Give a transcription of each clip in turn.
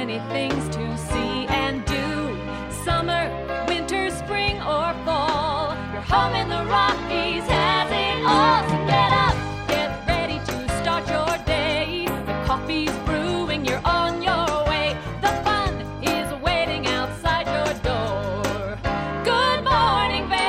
many things to see and do. Summer, winter, spring, or fall. Your home in the Rockies has it all. So get up, get ready to start your day. The coffee's brewing, you're on your way. The fun is waiting outside your door. Good morning, Vail.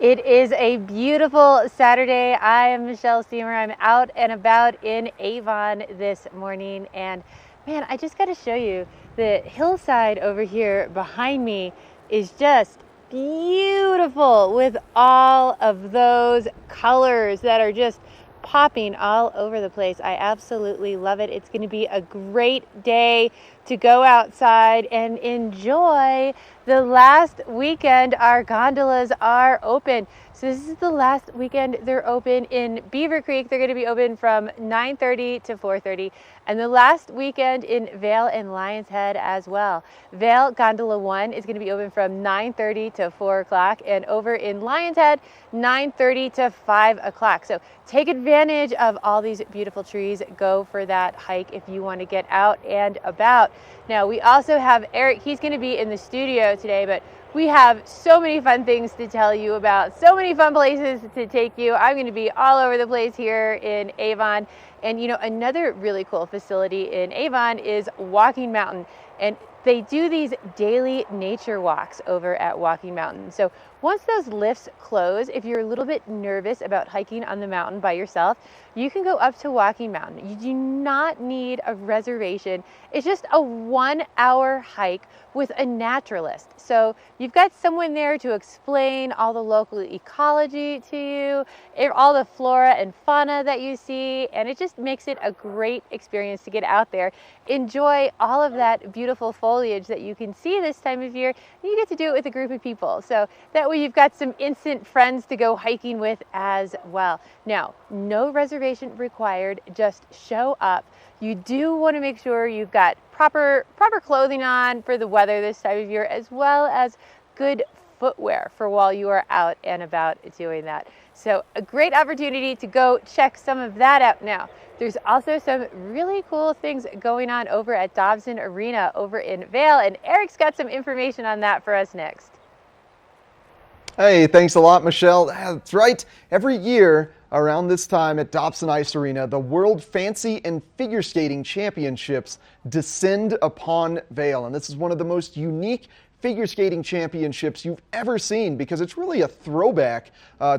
It is a beautiful Saturday. I am Michelle Steamer. I'm out and about in Avon this morning, and man, I just got to show you the hillside over here behind me is just beautiful with all of those colors that are just popping all over the place. I absolutely love it. It's going to be a great day to go outside and enjoy the last weekend our gondolas are open. So this is the last weekend they're open in Beaver Creek. They're going to be open from 9:30 to 4:30, and the last weekend in Vail and Lions Head as well. Vail Gondola 1 is going to be open from 9:30 to 4 o'clock, and over in Lions Head, 9:30 to 5 o'clock. So take advantage of all these beautiful trees. Go for that hike if you want to get out and about. Now, we also have Eric. He's going to be in the studio today, but we have so many fun things to tell you about, so many fun places to take you. I'm going to be all over the place here in Avon. And you know, another really cool facility in Avon is Walking Mountain. And they do these daily nature walks over at Walking Mountain. So once those lifts close, if you're a little bit nervous about hiking on the mountain by yourself, you can go up to Walking Mountain. You do not need a reservation. It's just a 1-hour hike with a naturalist. So you've got someone there to explain all the local ecology to you, all the flora and fauna that you see, and it just makes it a great experience to get out there. Enjoy all of that beautiful foliage that you can see this time of year, and you get to do it with a group of people. So that way you've got some instant friends to go hiking with as well. Now, no reservation required, just show up. You do want to make sure you've got proper clothing on for the weather this time of year, as well as good footwear for while you are out and about doing that. So a great opportunity to go check some of that out. Now, there's also some really cool things going on over at Dobson Arena over in Vail, and Eric's got some information on that for us next. Hey, thanks a lot, Michelle. That's right. Every year around this time at Dobson Ice Arena, the World Fancy and Figure Skating Championships descend upon Vail. And this is one of the most unique figure skating championships you've ever seen, because it's really a throwback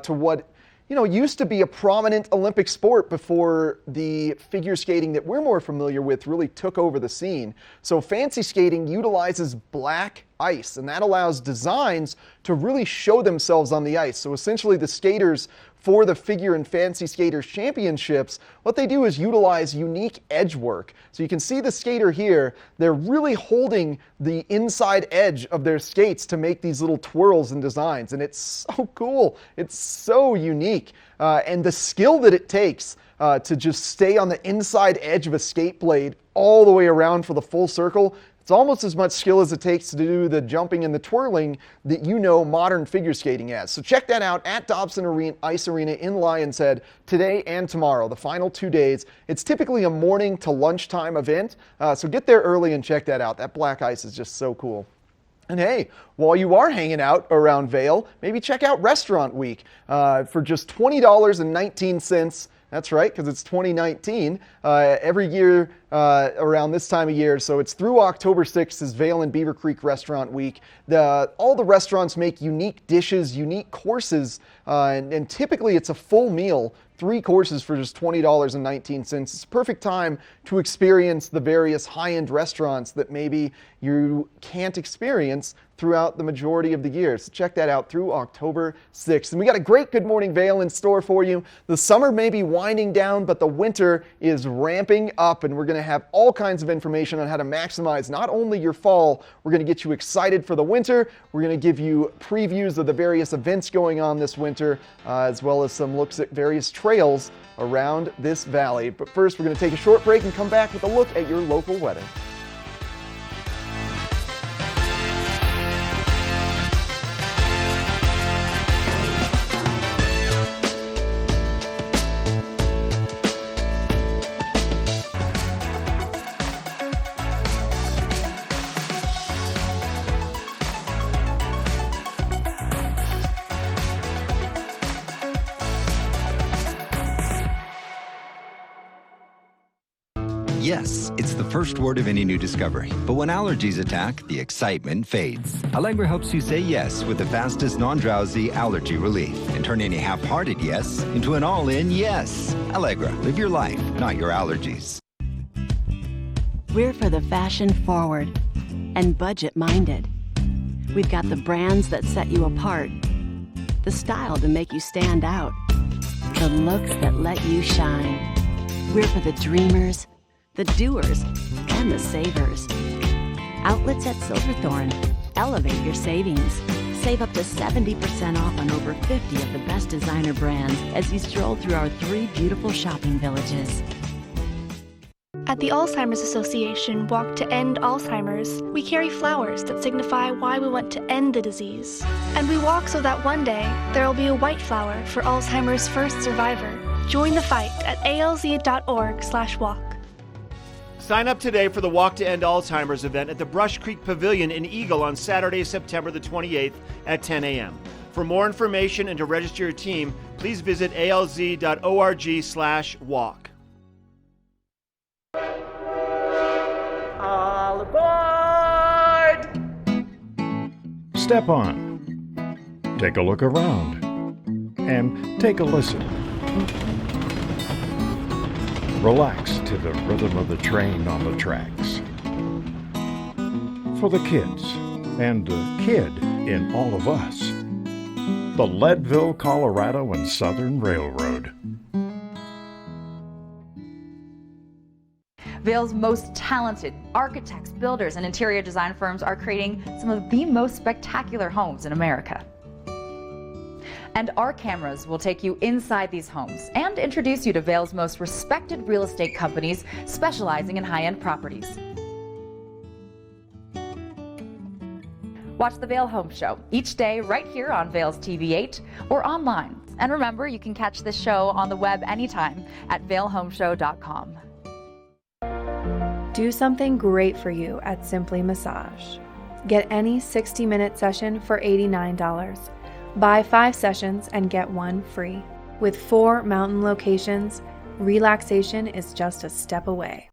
to what used to be a prominent Olympic sport before the figure skating that we're more familiar with really took over the scene. So fancy skating utilizes black ice, and that allows designs to really show themselves on the ice. So essentially the skaters for the Figure and Fancy Skaters Championships, what they do is utilize unique edge work. So you can see the skater here, they're really holding the inside edge of their skates to make these little twirls and designs, and it's so cool. It's so unique. And the skill that it takes to just stay on the inside edge of a skate blade all the way around for the full circle, it's almost as much skill as it takes to do the jumping and the twirling that modern figure skating has. So check that out at Dobson Ice Arena in Lions Head today and tomorrow, the final 2 days. It's typically a morning to lunchtime event, so get there early and check that out. That black ice is just so cool. And hey, while you are hanging out around Vail, maybe check out Restaurant Week for just $20.19. That's right, because it's 2019. Every year around this time of year, so it's through October 6th is Vail and Beaver Creek Restaurant Week. All the restaurants make unique dishes, unique courses, and typically it's a full meal, 3 courses for just $20.19. It's a perfect time to experience the various high-end restaurants that maybe you can't experience throughout the majority of the year. So check that out through October 6th. And we got a great Good Morning Vail in store for you. The summer may be winding down, but the winter is ramping up, and we're going to have all kinds of information on how to maximize not only your fall, we're going to get you excited for the winter, we're going to give you previews of the various events going on this winter, as well as some looks at various trails around this valley. But first, we're going to take a short break and come back with a look at your local weather. Yes, it's the first word of any new discovery. But when allergies attack, the excitement fades. Allegra helps you say yes with the fastest non-drowsy allergy relief and turn any half-hearted yes into an all-in yes. Allegra, live your life, not your allergies. We're for the fashion forward and budget minded. We've got the brands that set you apart, the style to make you stand out, the looks that let you shine. We're for the dreamers, the doers, and the savers. Outlets at Silverthorne. Elevate your savings. Save up to 70% off on over 50 of the best designer brands as you stroll through our 3 beautiful shopping villages. At the Alzheimer's Association Walk to End Alzheimer's, we carry flowers that signify why we want to end the disease. And we walk so that one day there will be a white flower for Alzheimer's first survivor. Join the fight at alz.org/walk. Sign up today for the Walk to End Alzheimer's event at the Brush Creek Pavilion in Eagle on Saturday, September the 28th at 10 a.m. For more information and to register your team, please visit alz.org/walk. All aboard! Step on. Take a look around. And take a listen. Relax to the rhythm of the train on the tracks. For the kids, and the kid in all of us. The Leadville, Colorado and Southern Railroad. Vail's most talented architects, builders, and interior design firms are creating some of the most spectacular homes in America. And our cameras will take you inside these homes and introduce you to Vail's most respected real estate companies specializing in high-end properties. Watch the Vail Home Show each day right here on Vail's TV8 or online. And remember, you can catch this show on the web anytime at vailhomeshow.com. Do something great for you at Simply Massage. Get any 60-minute session for $89. Buy 5 sessions and get 1 free. With 4 mountain locations, relaxation is just a step away.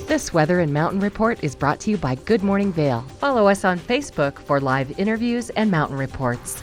This Weather and Mountain Report is brought to you by Good Morning Vail. Follow us on Facebook for live interviews and mountain reports.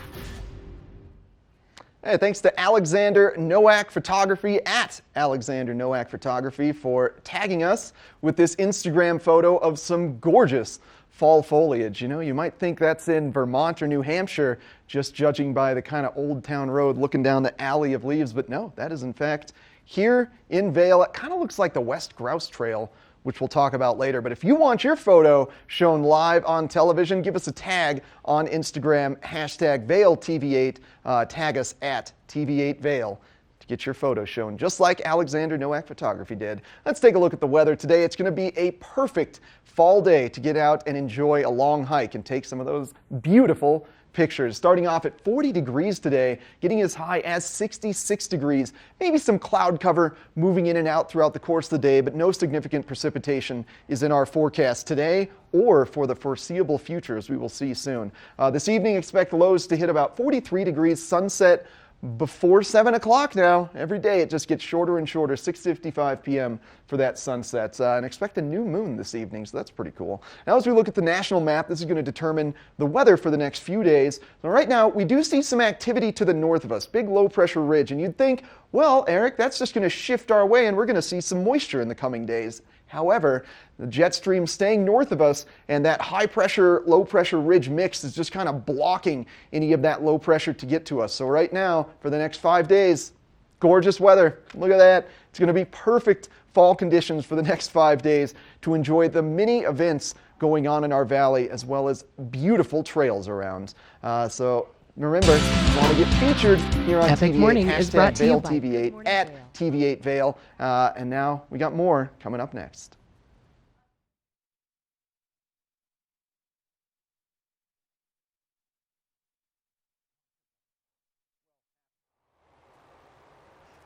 Hey, thanks to Alexander Nowak Photography at Alexander Nowak Photography for tagging us with this Instagram photo of some gorgeous fall foliage. You know, you might think that's in Vermont or New Hampshire, just judging by the kind of Old Town Road looking down the alley of leaves, but no, that is in fact here in Vail. It kind of looks like the West Grouse Trail, which we'll talk about later. But if you want your photo shown live on television, give us a tag on Instagram, hashtag VailTV8, tag us at TV8Vail to get your photo shown, just like Alexander Nowak Photography did. Let's take a look at the weather today. It's going to be a perfect fall day to get out and enjoy a long hike and take some of those beautiful pictures. Starting off at 40 degrees today, getting as high as 66 degrees. Maybe some cloud cover moving in and out throughout the course of the day, but no significant precipitation is in our forecast today or for the foreseeable future, as we will see soon. This evening, expect lows to hit about 43 degrees, sunset before 7 o'clock now. Every day it just gets shorter and shorter, 6:55 p.m. for that sunset. And expect a new moon this evening, so that's pretty cool. Now as we look at the national map, this is going to determine the weather for the next few days. So right now, we do see some activity to the north of us, big low pressure ridge, and you'd think, well, Eric, that's just going to shift our way and we're going to see some moisture in the coming days. However, the jet stream staying north of us and that high pressure, low pressure ridge mix is just kind of blocking any of that low pressure to get to us. So right now, for the next 5 days, gorgeous weather. Look at that. It's going to be perfect fall conditions for the next 5 days to enjoy the many events going on in our valley, as well as beautiful trails around. So remember, you want to get featured here on Epic TV8, Morning is brought to you by TV8 at TV8Vail. And now we got more coming up next.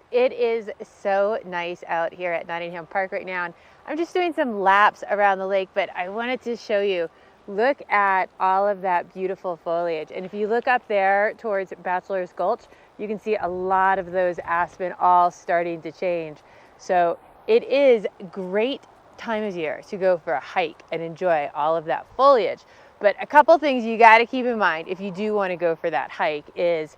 It is so nice out here at Nottingham Park right now, and I'm just doing some laps around the lake, but I wanted to show you look at all of that beautiful foliage. And if you look up there towards Bachelor's Gulch, you can see a lot of those aspen all starting to change. So it is a great time of year to go for a hike and enjoy all of that foliage. But a couple things you got to keep in mind if you do want to go for that hike is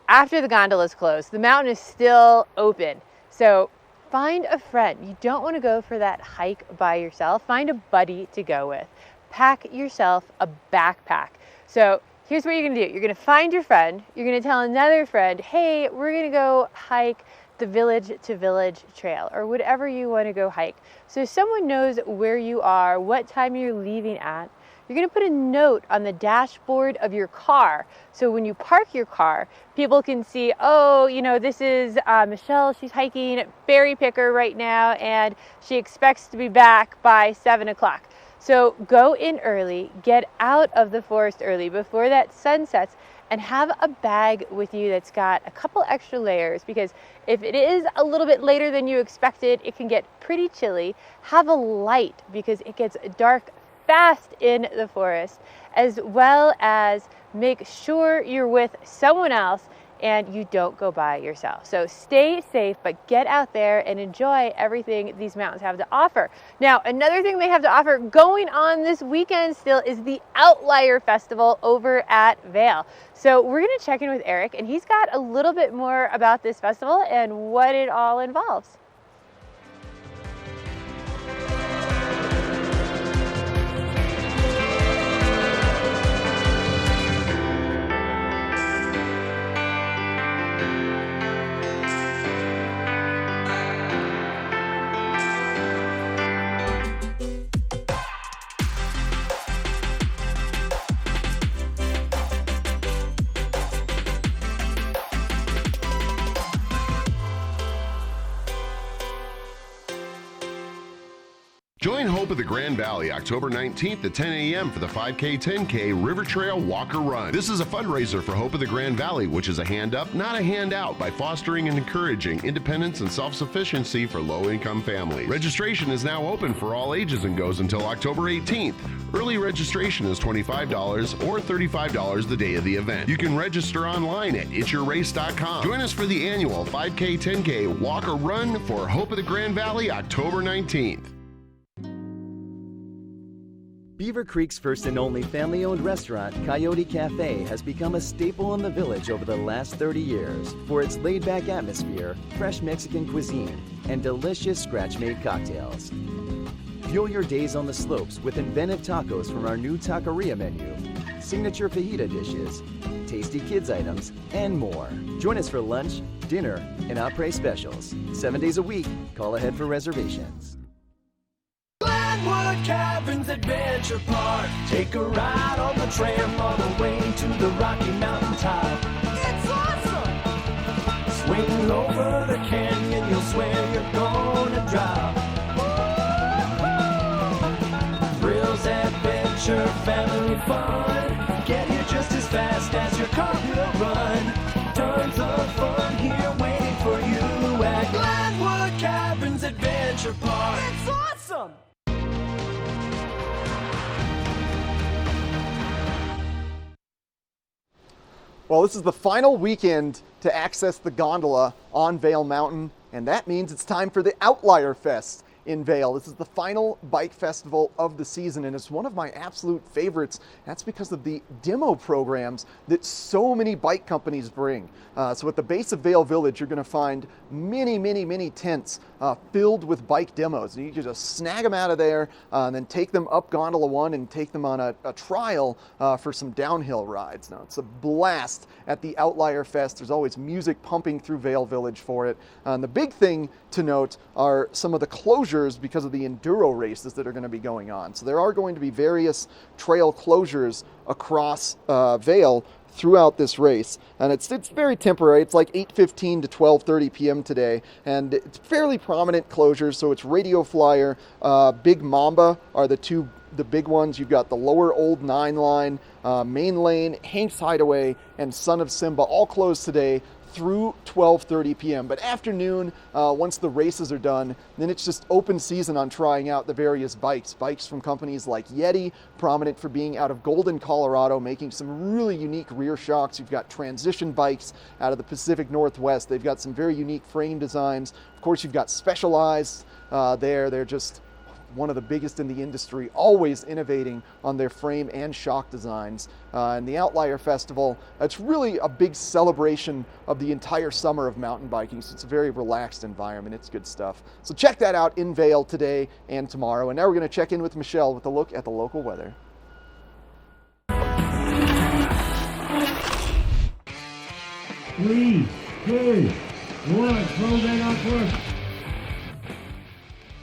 after the gondola is closed, the mountain is still open. So find a friend. You don't want to go for that hike by yourself. Find a buddy to go with. Pack yourself a backpack. So here's what you're going to do. You're going to find your friend. You're going to tell another friend, hey, we're going to go hike the Village to Village Trail or whatever you want to go hike. So someone knows where you are, what time you're leaving at. You're going to put a note on the dashboard of your car. So when you park your car, people can see, oh, you know, this is Michelle. She's hiking at Berry Picker right now, and she expects to be back by 7 o'clock. So go in early, get out of the forest early before that sun sets, and have a bag with you that's got a couple extra layers, because if it is a little bit later than you expected, it can get pretty chilly. Have a light because it gets dark fast in the forest, as well as make sure you're with someone else and you don't go by yourself. So stay safe, but get out there and enjoy everything these mountains have to offer. Now, another thing they have to offer going on this weekend still is the Outlier Festival over at Vail. So we're gonna check in with Eric, and he's got a little bit more about this festival and what it all involves. Join Hope of the Grand Valley October 19th at 10 a.m. for the 5K 10K River Trail Walker Run. This is a fundraiser for Hope of the Grand Valley, which is a hand up, not a handout, by fostering and encouraging independence and self-sufficiency for low-income families. Registration is now open for all ages and goes until October 18th. Early registration is $25 or $35 the day of the event. You can register online at itsyourrace.com. Join us for the annual 5K 10K Walker Run for Hope of the Grand Valley October 19th. Beaver Creek's first and only family-owned restaurant, Coyote Cafe, has become a staple in the village over the last 30 years for its laid-back atmosphere, fresh Mexican cuisine, and delicious scratch-made cocktails. Fuel your days on the slopes with inventive tacos from our new taqueria menu, signature fajita dishes, tasty kids items, and more. Join us for lunch, dinner, and après specials. 7 days a week. Call ahead for reservations. Glenwood Caverns Adventure Park. Take a ride on the tram all the way to the Rocky Mountain top. It's awesome! Swing over the canyon, you'll swear you're gonna drop. Thrills, adventure, family fun. Get here just as fast as your car will run. Tons of fun here waiting for you at Glenwood Caverns Adventure Park. It's awesome! Well, this is the final weekend to access the gondola on Vail Mountain, and that means it's time for the Outlier Fest in Vail. This is the final bike festival of the season, and it's one of my absolute favorites. That's because of the demo programs that so many bike companies bring. So at the base of Vail Village, you're going to find many tents filled with bike demos. And you can just snag them out of there and then take them up Gondola 1 and take them on a trial for some downhill rides. Now, it's a blast at the Outlier Fest. There's always music pumping through Vail Village for it. And the big thing to note are some of the closures because of the enduro races that are going to be going on. So there are going to be various trail closures across Vail throughout this race, and it's very temporary. It's like 8:15 to 12:30 p.m. today, and it's fairly prominent closures. So it's Radio Flyer, Big Mamba are the big ones. You've got the Lower Old 9 line, Main Lane, Hank's Hideaway, and Son of Simba all closed today through 12:30 p.m. But afternoon, once the races are done, then it's just open season on trying out the various bikes. Bikes from companies like Yeti, prominent for being out of Golden, Colorado, making some really unique rear shocks. You've got transition bikes out of the Pacific Northwest. They've got some very unique frame designs. Of course, you've got Specialized there. They're just one of the biggest in the industry, always innovating on their frame and shock designs. And the Outlier Festival, it's really a big celebration of the entire summer of mountain biking. So it's a very relaxed environment. It's good stuff. So check that out in Vail today and tomorrow. And now we're going to check in with Michelle with a look at the local weather. 3, 2, 1, slow that up first.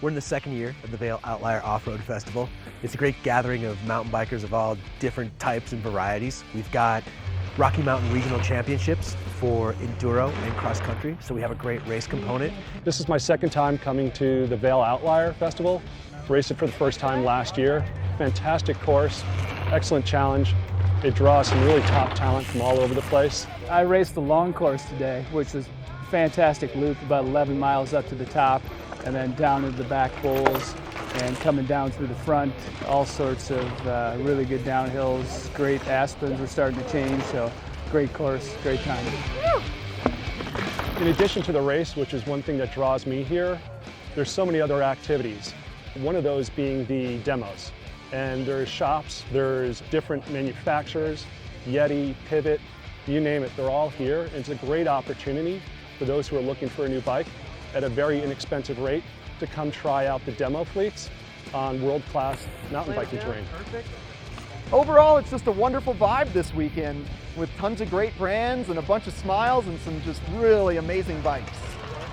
We're in the second year of the Vail Outlier Off-Road Festival. It's a great gathering of mountain bikers of all different types and varieties. We've got Rocky Mountain Regional Championships for enduro and cross country, so we have a great race component. This is my second time coming to the Vail Outlier Festival. Raced it for the first time last year. Fantastic course, excellent challenge. It draws some really top talent from all over the place. I raced the long course today, which is a fantastic loop, about 11 miles up to the top, and then down into the back bowls and coming down through the front, all sorts of really good downhills, great aspens are starting to change, so great course, great time. In addition to the race, which is one thing that draws me here, there's so many other activities. One of those being the demos. And there's shops, there's different manufacturers, Yeti, Pivot, you name it, they're all here. It's a great opportunity for those who are looking for a new bike at a very inexpensive rate to come try out the demo fleets on world-class mountain biking terrain. Overall, it's just a wonderful vibe this weekend with tons of great brands and a bunch of smiles and some just really amazing bikes.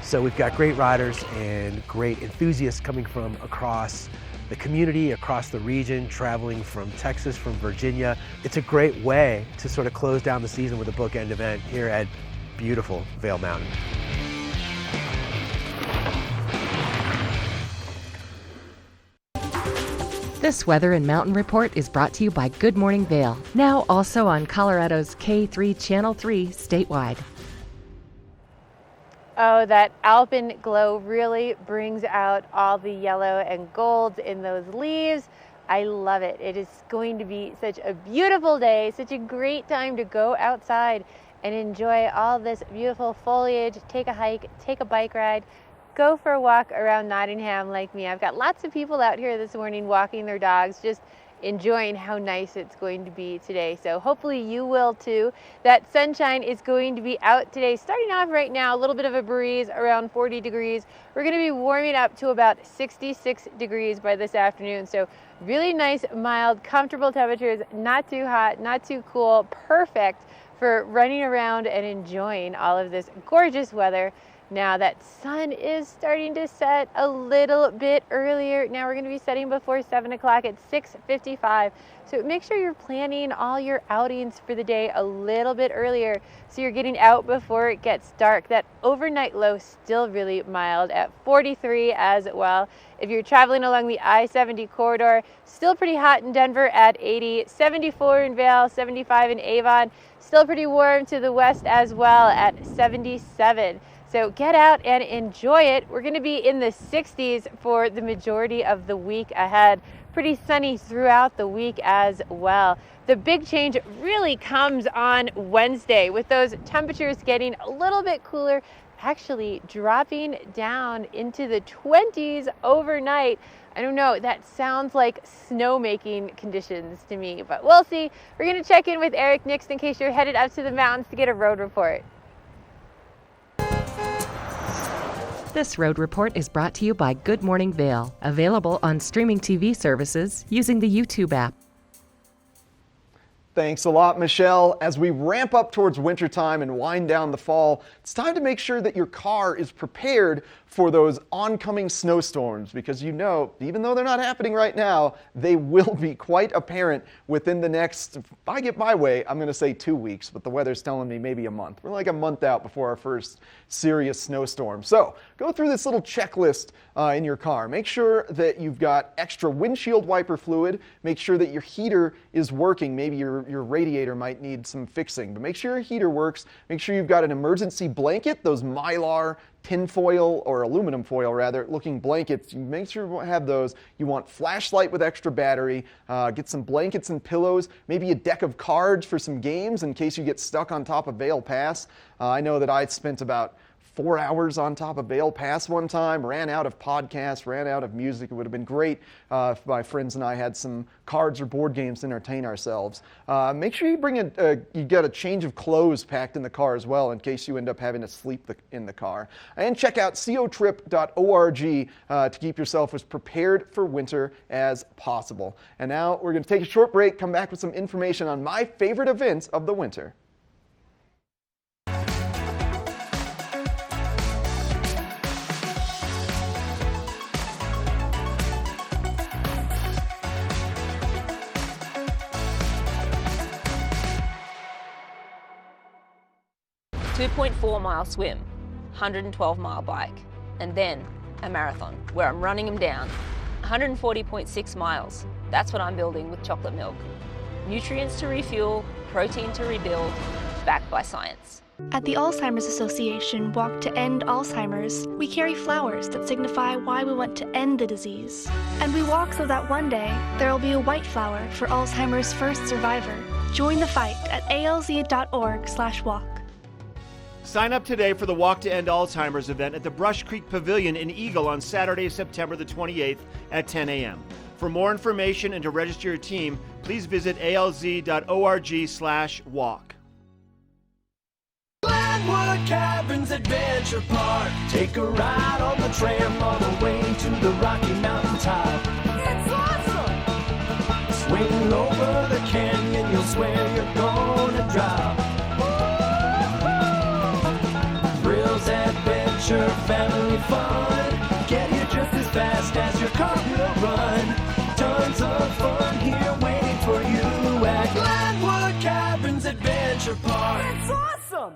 So we've got great riders and great enthusiasts coming from across the community, across the region, traveling from Texas, from Virginia. It's a great way to sort of close down the season with a bookend event here at beautiful Vail Mountain. This Weather and Mountain Report is brought to you by Good Morning Vail, now also on Colorado's K3 Channel 3 statewide. Oh, that alpine glow really brings out all the yellow and golds in those leaves. I love it. It is going to be such a beautiful day, such a great time to go outside and enjoy all this beautiful foliage, take a hike, take a bike ride, go for a walk around Nottingham like me. I've got lots of people out here this morning walking their dogs, just enjoying how nice it's going to be today. So hopefully you will too. That sunshine is going to be out today. Starting off right now, a little bit of a breeze around 40 degrees. We're going to be warming up to about 66 degrees by this afternoon. So really nice, mild, comfortable temperatures, not too hot, not too cool, perfect for running around and enjoying all of this gorgeous weather. Now that sun is starting to set a little bit earlier. Now we're going to be setting before 7 o'clock at 6:55. So make sure you're planning all your outings for the day a little bit earlier so you're getting out before it gets dark. That overnight low still really mild at 43 as well. If you're traveling along the I-70 corridor, still pretty hot in Denver at 80, 74 in Vail, 75 in Avon, still pretty warm to the west as well at 77. So get out and enjoy it. We're going to be in the 60s for the majority of the week ahead. Pretty sunny throughout the week as well. The big change really comes on Wednesday with those temperatures getting a little bit cooler, actually dropping down into the 20s overnight. I don't know, that sounds like snowmaking conditions to me, but we'll see. We're going to check in with Eric Nix in case you're headed up to the mountains to get a road report. This road report is brought to you by Good Morning Vail, available on streaming TV services using the YouTube app. Thanks a lot, Michelle. As we ramp up towards wintertime and wind down the fall, it's time to make sure that your car is prepared for those oncoming snowstorms, because you know, even though they're not happening right now, they will be quite apparent within the next, if I get my way, I'm going to say 2 weeks, but the weather's telling me maybe a month. We're like a month out before our first serious snowstorm. So go through this little checklist in your car. Make sure that you've got extra windshield wiper fluid. Make sure that your heater is working. Maybe your radiator might need some fixing, but make sure your heater works. Make sure you've got an emergency blanket, those Mylar tin foil or aluminum foil rather looking blankets. You make sure you have those. You want flashlight with extra battery. Get some blankets and pillows, maybe a deck of cards for some games in case you get stuck on top of Vail Pass. I know that I spent about 4 hours on top of Vail Pass one time, ran out of podcasts, ran out of music. It would have been great if my friends and I had some cards or board games to entertain ourselves. Make sure you bring you got a change of clothes packed in the car as well in case you end up having to sleep in the car. And check out cotrip.org to keep yourself as prepared for winter as possible. And now we're going to take a short break, come back with some information on my favorite events of the winter. A 2.4-mile swim, 112-mile bike, and then a marathon where I'm running them down. 140.6 miles. That's what I'm building with chocolate milk. Nutrients to refuel, protein to rebuild, backed by science. At the Alzheimer's Association Walk to End Alzheimer's, we carry flowers that signify why we want to end the disease. And we walk so that one day there will be a white flower for Alzheimer's first survivor. Join the fight at alz.org/walk. Sign up today for the Walk to End Alzheimer's event at the Brush Creek Pavilion in Eagle on Saturday, September the 28th at 10 a.m. For more information and to register your team, please visit alz.org/walk. Glenwood Caverns Adventure Park. Take a ride on the tram all the way to the Rocky Mountain top. It's awesome! Swing over the canyon, you'll swear you're gonna drop. Adventure, family fun. Get here just as fast as your car will run. Tons of fun here waiting for you at Glenwood Caverns Adventure Park. It's awesome!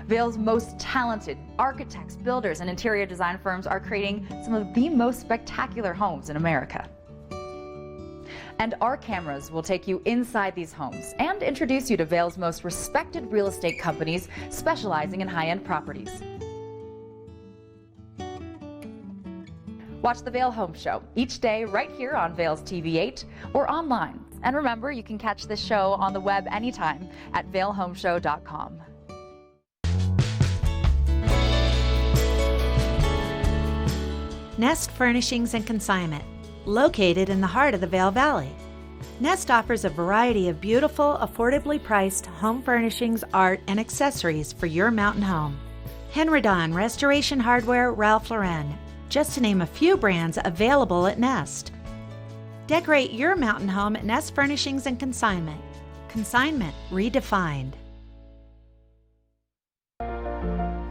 Vail's most talented architects, builders, and interior design firms are creating some of the most spectacular homes in America. And our cameras will take you inside these homes and introduce you to Vail's most respected real estate companies specializing in high-end properties. Watch the Vail Home Show each day right here on Vail's TV8 or online. And remember, you can catch this show on the web anytime at vailhomeshow.com. Nest Furnishings and Consignment, located in the heart of the Vail Valley. Nest offers a variety of beautiful, affordably priced home furnishings, art, and accessories for your mountain home. Henredon, Restoration Hardware, Ralph Lauren, just to name a few brands available at Nest. Decorate your mountain home at Nest Furnishings and Consignment. Consignment redefined.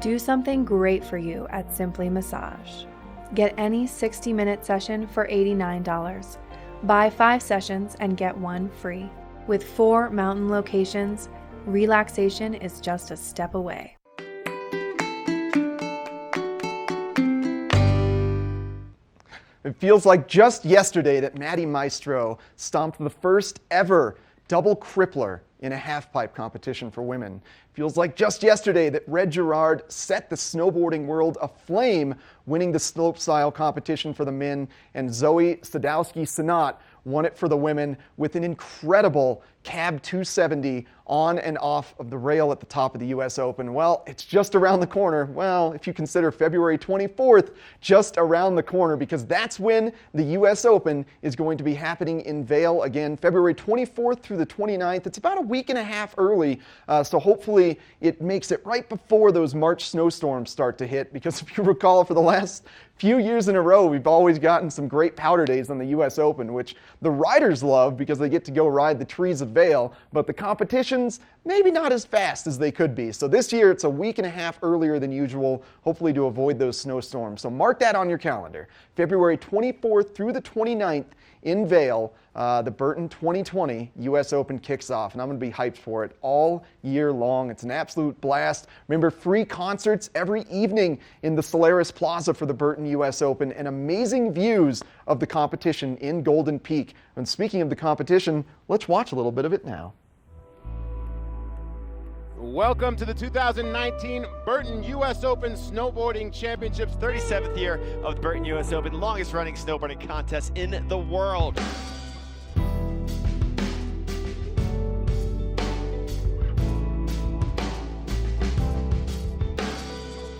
Do something great for you at Simply Massage. Get any 60-minute session for $89. Buy 5 sessions and get 1 free. With 4 mountain locations, relaxation is just a step away. It feels like just yesterday that Maddie Maestro stomped the first ever double crippler in a halfpipe competition for women. Feels like just yesterday that Red Gerard set the snowboarding world aflame, winning the slopestyle competition for the men, and Zoe Sadowski-Sanat won it for the women with an incredible cab 270 on and off of the rail at the top of the U.S. Open. Well, it's just around the corner. Well, if you consider February 24th just around the corner, because that's when the U.S. Open is going to be happening in Vail again, February 24th through the 29th. It's about a week and a half early, so hopefully it makes it right before those March snowstorms start to hit, because if you recall, for the last few years in a row, we've always gotten some great powder days on the U.S. Open, which the riders love because they get to go ride the trees of Vail, but the competitions, maybe not as fast as they could be. So this year, it's a week and a half earlier than usual, hopefully to avoid those snowstorms. So mark that on your calendar. February 24th through the 29th in Vail, the Burton 2020 U.S. Open kicks off, and I'm going to be hyped for it all year long. It's an absolute blast. Remember, free concerts every evening in the Solaris Plaza for the Burton U.S. Open, and amazing views of the competition in Golden Peak. And speaking of the competition, let's watch a little bit of it now. Welcome to the 2019 Burton U.S. Open Snowboarding Championships, 37th year of the Burton U.S. Open, longest running snowboarding contest in the world.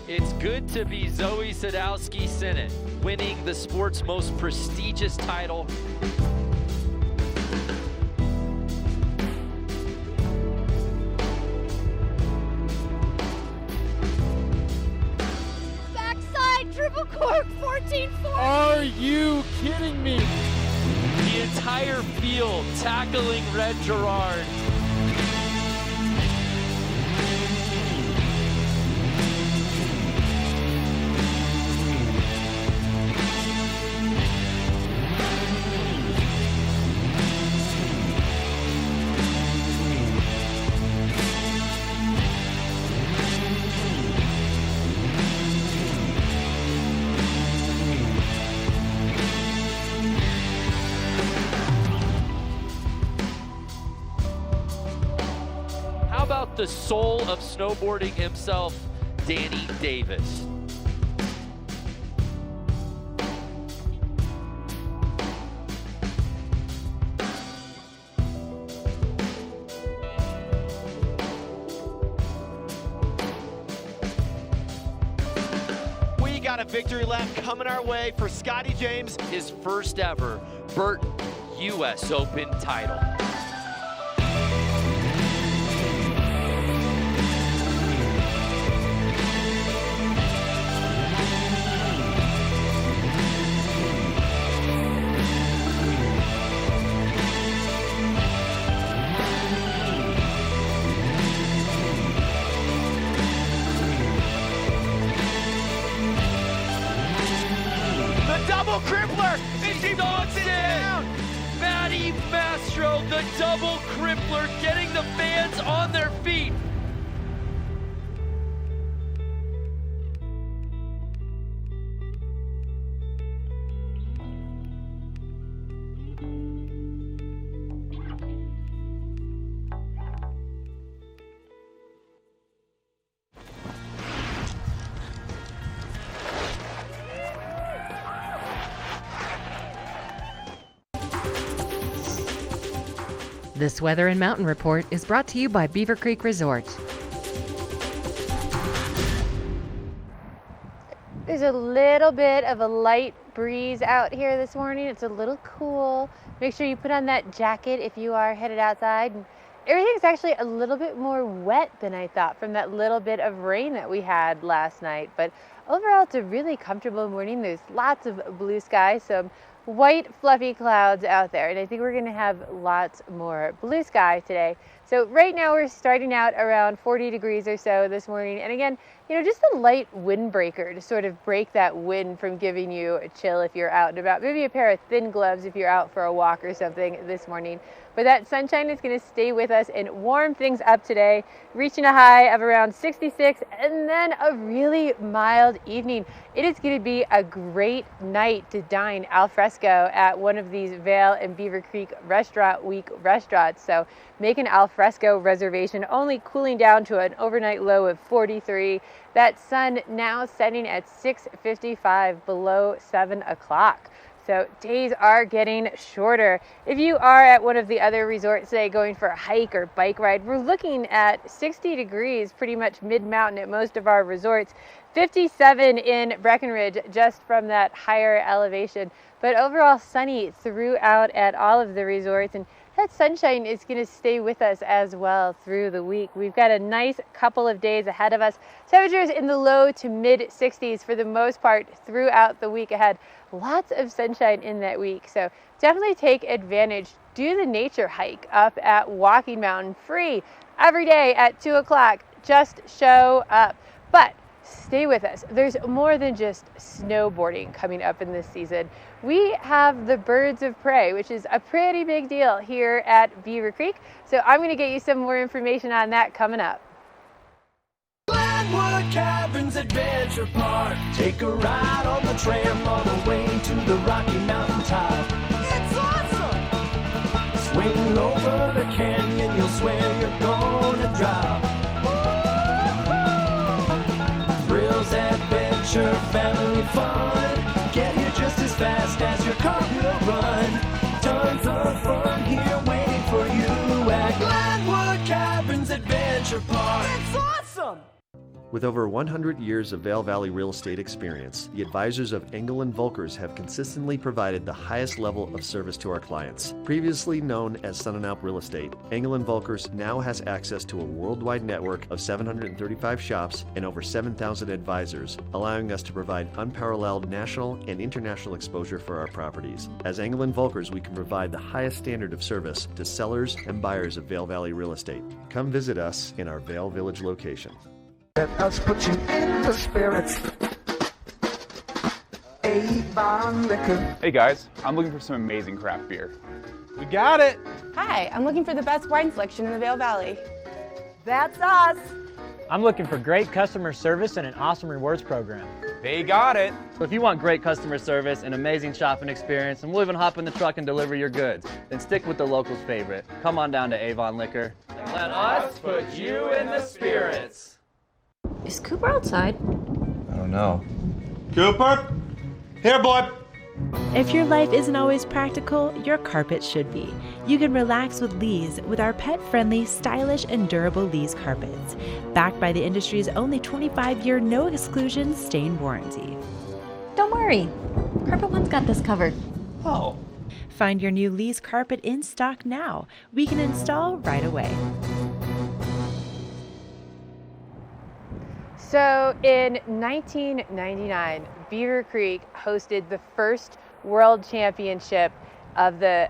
It's good to be Zoe Sadowski-Sinnott, winning the sport's most prestigious title. Triple cork 1440. Are you kidding me? The entire field tackling Red Gerard. The soul of snowboarding himself, Danny Davis. We got a victory lap coming our way for Scotty James. His first ever Burton U.S. Open title. Double crippler! She knocks it down! Matty Mastro, the double crippler, getting the fans on their feet. This Weather and Mountain Report is brought to you by Beaver Creek Resort. There's a little bit of a light breeze out here this morning. It's a little cool. Make sure you put on that jacket if you are headed outside. And everything's actually a little bit more wet than I thought from that little bit of rain that we had last night. But overall, it's a really comfortable morning. There's lots of blue sky, so white fluffy clouds out there, and I think we're going to have lots more blue sky today. So right now we're starting out around 40 degrees or so this morning, and again, you know, just a light windbreaker to sort of break that wind from giving you a chill if you're out and about. Maybe a pair of thin gloves if you're out for a walk or something this morning. But that sunshine is going to stay with us and warm things up today, reaching a high of around 66, and then a really mild evening. It is going to be a great night to dine al fresco at one of these Vail and Beaver Creek Restaurant Week restaurants. So make an al fresco reservation, only cooling down to an overnight low of 43. That sun now setting at 6:55, below 7 o'clock. So days are getting shorter. If you are at one of the other resorts today going for a hike or bike ride, we're looking at 60 degrees pretty much mid-mountain at most of our resorts. 57 in Breckenridge just from that higher elevation. But overall sunny throughout at all of the resorts. And that sunshine is going to stay with us as well through the week. We've got a nice couple of days ahead of us. Temperatures in the low to mid 60s for the most part throughout the week ahead. Lots of sunshine in that week, so definitely take advantage. Do the nature hike up at Walking Mountain, free every day at 2 o'clock. Just show up. But stay with us. There's more than just snowboarding coming up in this season. We have the Birds of Prey, which is a pretty big deal here at Beaver Creek. So I'm going to get you some more information on that coming up. Glenwood Caverns Adventure Park. Take a ride on the tram all the way to the Rocky Mountain top. It's awesome! Swing over the canyon, you'll swear you're gonna drop. Thrills, adventure, family fun. Get here just as fast as your car will run. Tons of fun here waiting for you at Glenwood Caverns Adventure Park. It's awesome! With over 100 years of Vail Valley real estate experience, the advisors of Engel & Volkers have consistently provided the highest level of service to our clients. Previously known as Sun & Alp Real Estate, Engel & Volkers now has access to a worldwide network of 735 shops and over 7,000 advisors, allowing us to provide unparalleled national and international exposure for our properties. As Engel & Volkers, we can provide the highest standard of service to sellers and buyers of Vail Valley real estate. Come visit us in our Vail Village location. Let us put you in the spirits. Avon Liquor. Hey guys, I'm looking for some amazing craft beer. We got it! Hi, I'm looking for the best wine selection in the Vail Valley. That's us! I'm looking for great customer service and an awesome rewards program. They got it! So if you want great customer service, an amazing shopping experience, and we'll even hop in the truck and deliver your goods, then stick with the locals' favorite. Come on down to Avon Liquor. And let us put you in the spirits. Is Cooper outside? I don't know. Cooper? Here, boy. If your life isn't always practical, your carpet should be. You can relax with Lee's with our pet-friendly, stylish, and durable Lee's carpets. Backed by the industry's only 25-year no-exclusion stain warranty. Don't worry. Carpet One's got this covered. Oh. Find your new Lee's carpet in stock now. We can install right away. So in 1999, Beaver Creek hosted the first World Championship of the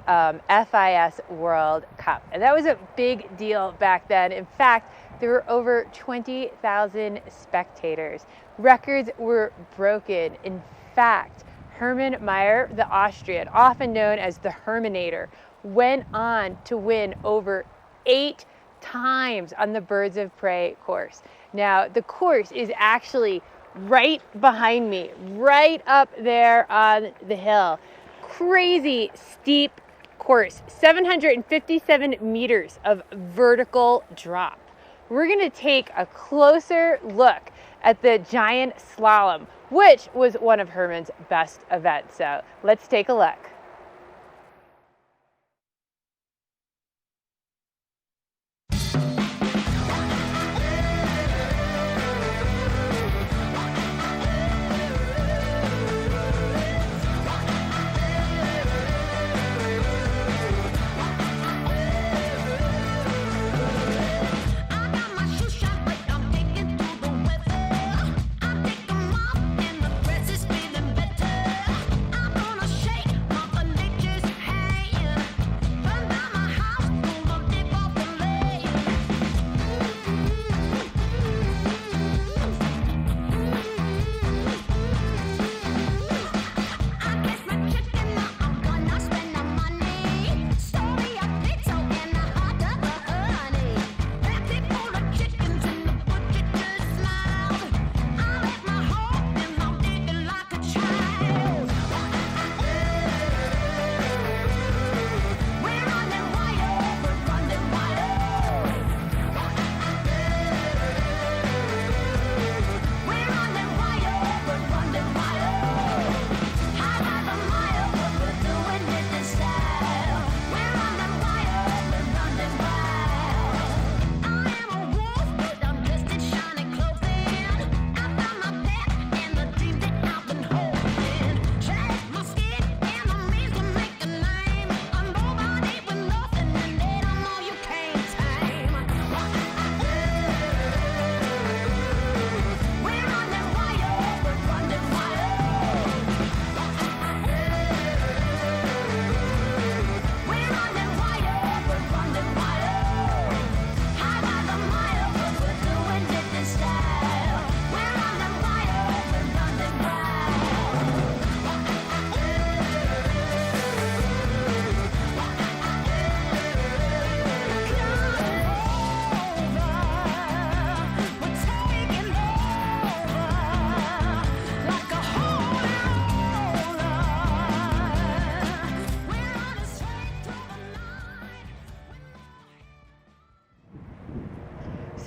FIS World Cup. And that was a big deal back then. In fact, there were over 20,000 spectators. Records were broken. In fact, Hermann Maier, the Austrian, often known as the Herminator, went on to win over 8 times on the Birds of Prey course. Now, the course is actually right behind me, right up there on the hill. Crazy steep course, 757 meters of vertical drop. We're gonna take a closer look at the giant slalom, which was one of Hermann's best events. So let's take a look.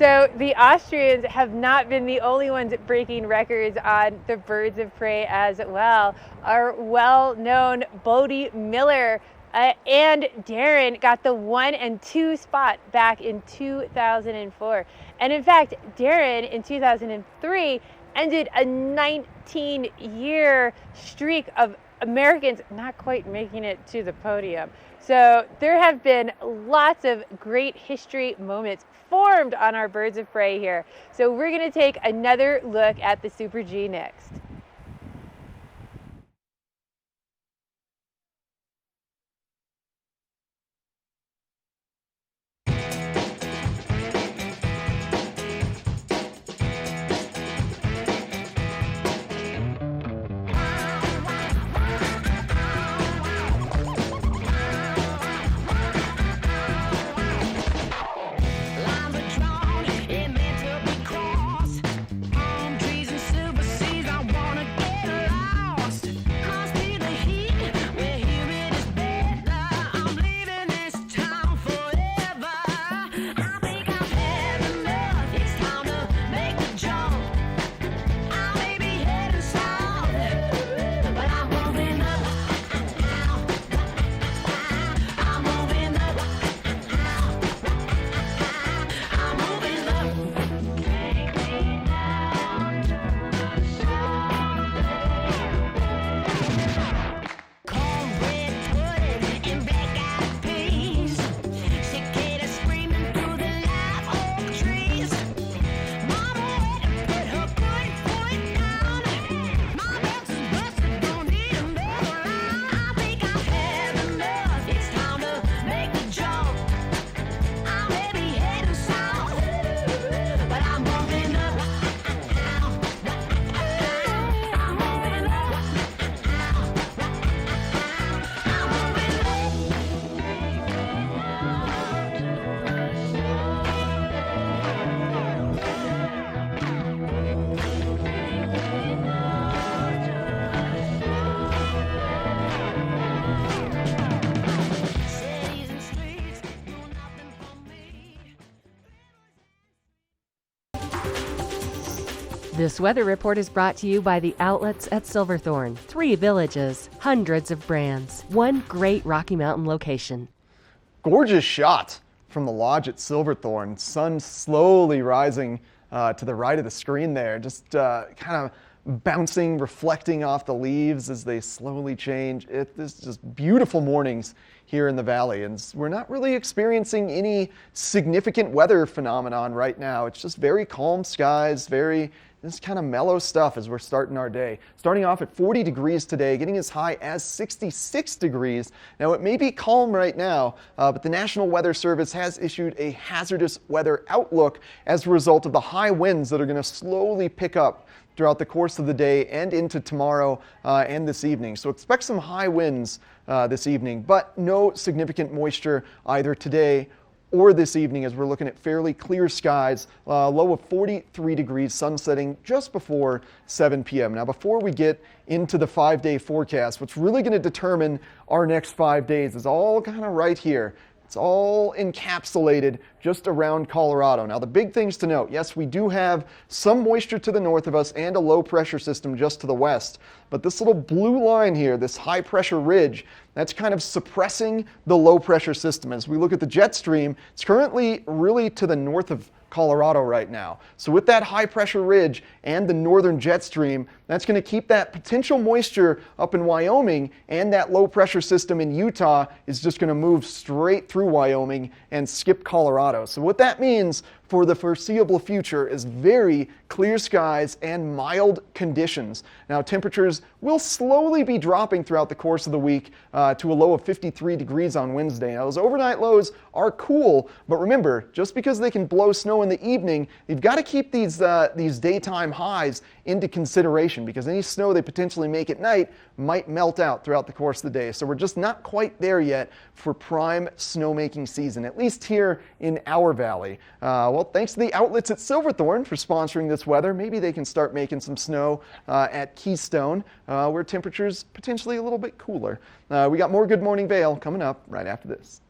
So the Austrians have not been the only ones breaking records on the birds of prey as well. Our well-known Bodie Miller and Darren got the 1 and 2 spot back in 2004. And in fact, Darren in 2003 ended a 19-year streak of Americans not quite making it to the podium. So there have been lots of great history moments formed on our birds of prey here. So we're going to take another look at the Super G next. This weather report is brought to you by the outlets at Silverthorne. 3 villages, hundreds of brands, one great Rocky Mountain location. Gorgeous shot from the lodge at Silverthorne. Sun slowly rising to the right of the screen there, just kind of bouncing, reflecting off the leaves as they slowly change. It is just beautiful mornings here in the valley, and we're not really experiencing any significant weather phenomenon right now. It's just very calm skies, very this kind of mellow stuff as we're starting our day. Starting off at 40 degrees today, getting as high as 66 degrees. Now it may be calm right now, but the National Weather Service has issued a hazardous weather outlook as a result of the high winds that are going to slowly pick up throughout the course of the day and into tomorrow and this evening. So expect some high winds this evening, but no significant moisture either today or this evening as we're looking at fairly clear skies, low of 43 degrees, sun setting just before 7 p.m. Now before we get into the 5-day forecast, what's really going to determine our next 5 days is all kind of right here. It's all encapsulated just around Colorado. Now the big things to note, yes, we do have some moisture to the north of us and a low pressure system just to the west, but this little blue line here, this high pressure ridge, that's kind of suppressing the low pressure system. As we look at the jet stream, it's currently really to the north of Colorado right now. So with that high pressure ridge and the northern jet stream, that's going to keep that potential moisture up in Wyoming, and that low pressure system in Utah is just going to move straight through Wyoming and skip Colorado. So what that means for the foreseeable future is very clear skies and mild conditions. Now temperatures will slowly be dropping throughout the course of the week to a low of 53 degrees on Wednesday. Now those overnight lows are cool, but remember, just because they can blow snow in the evening, you've got to keep these daytime highs into consideration, because any snow they potentially make at night might melt out throughout the course of the day. So we're just not quite there yet for prime snowmaking season, at least here in our valley. Well, thanks to the outlets at Silverthorne for sponsoring this weather. Maybe they can start making some snow at Keystone, where temperatures potentially a little bit cooler. We got more Good Morning Vail coming up right after this.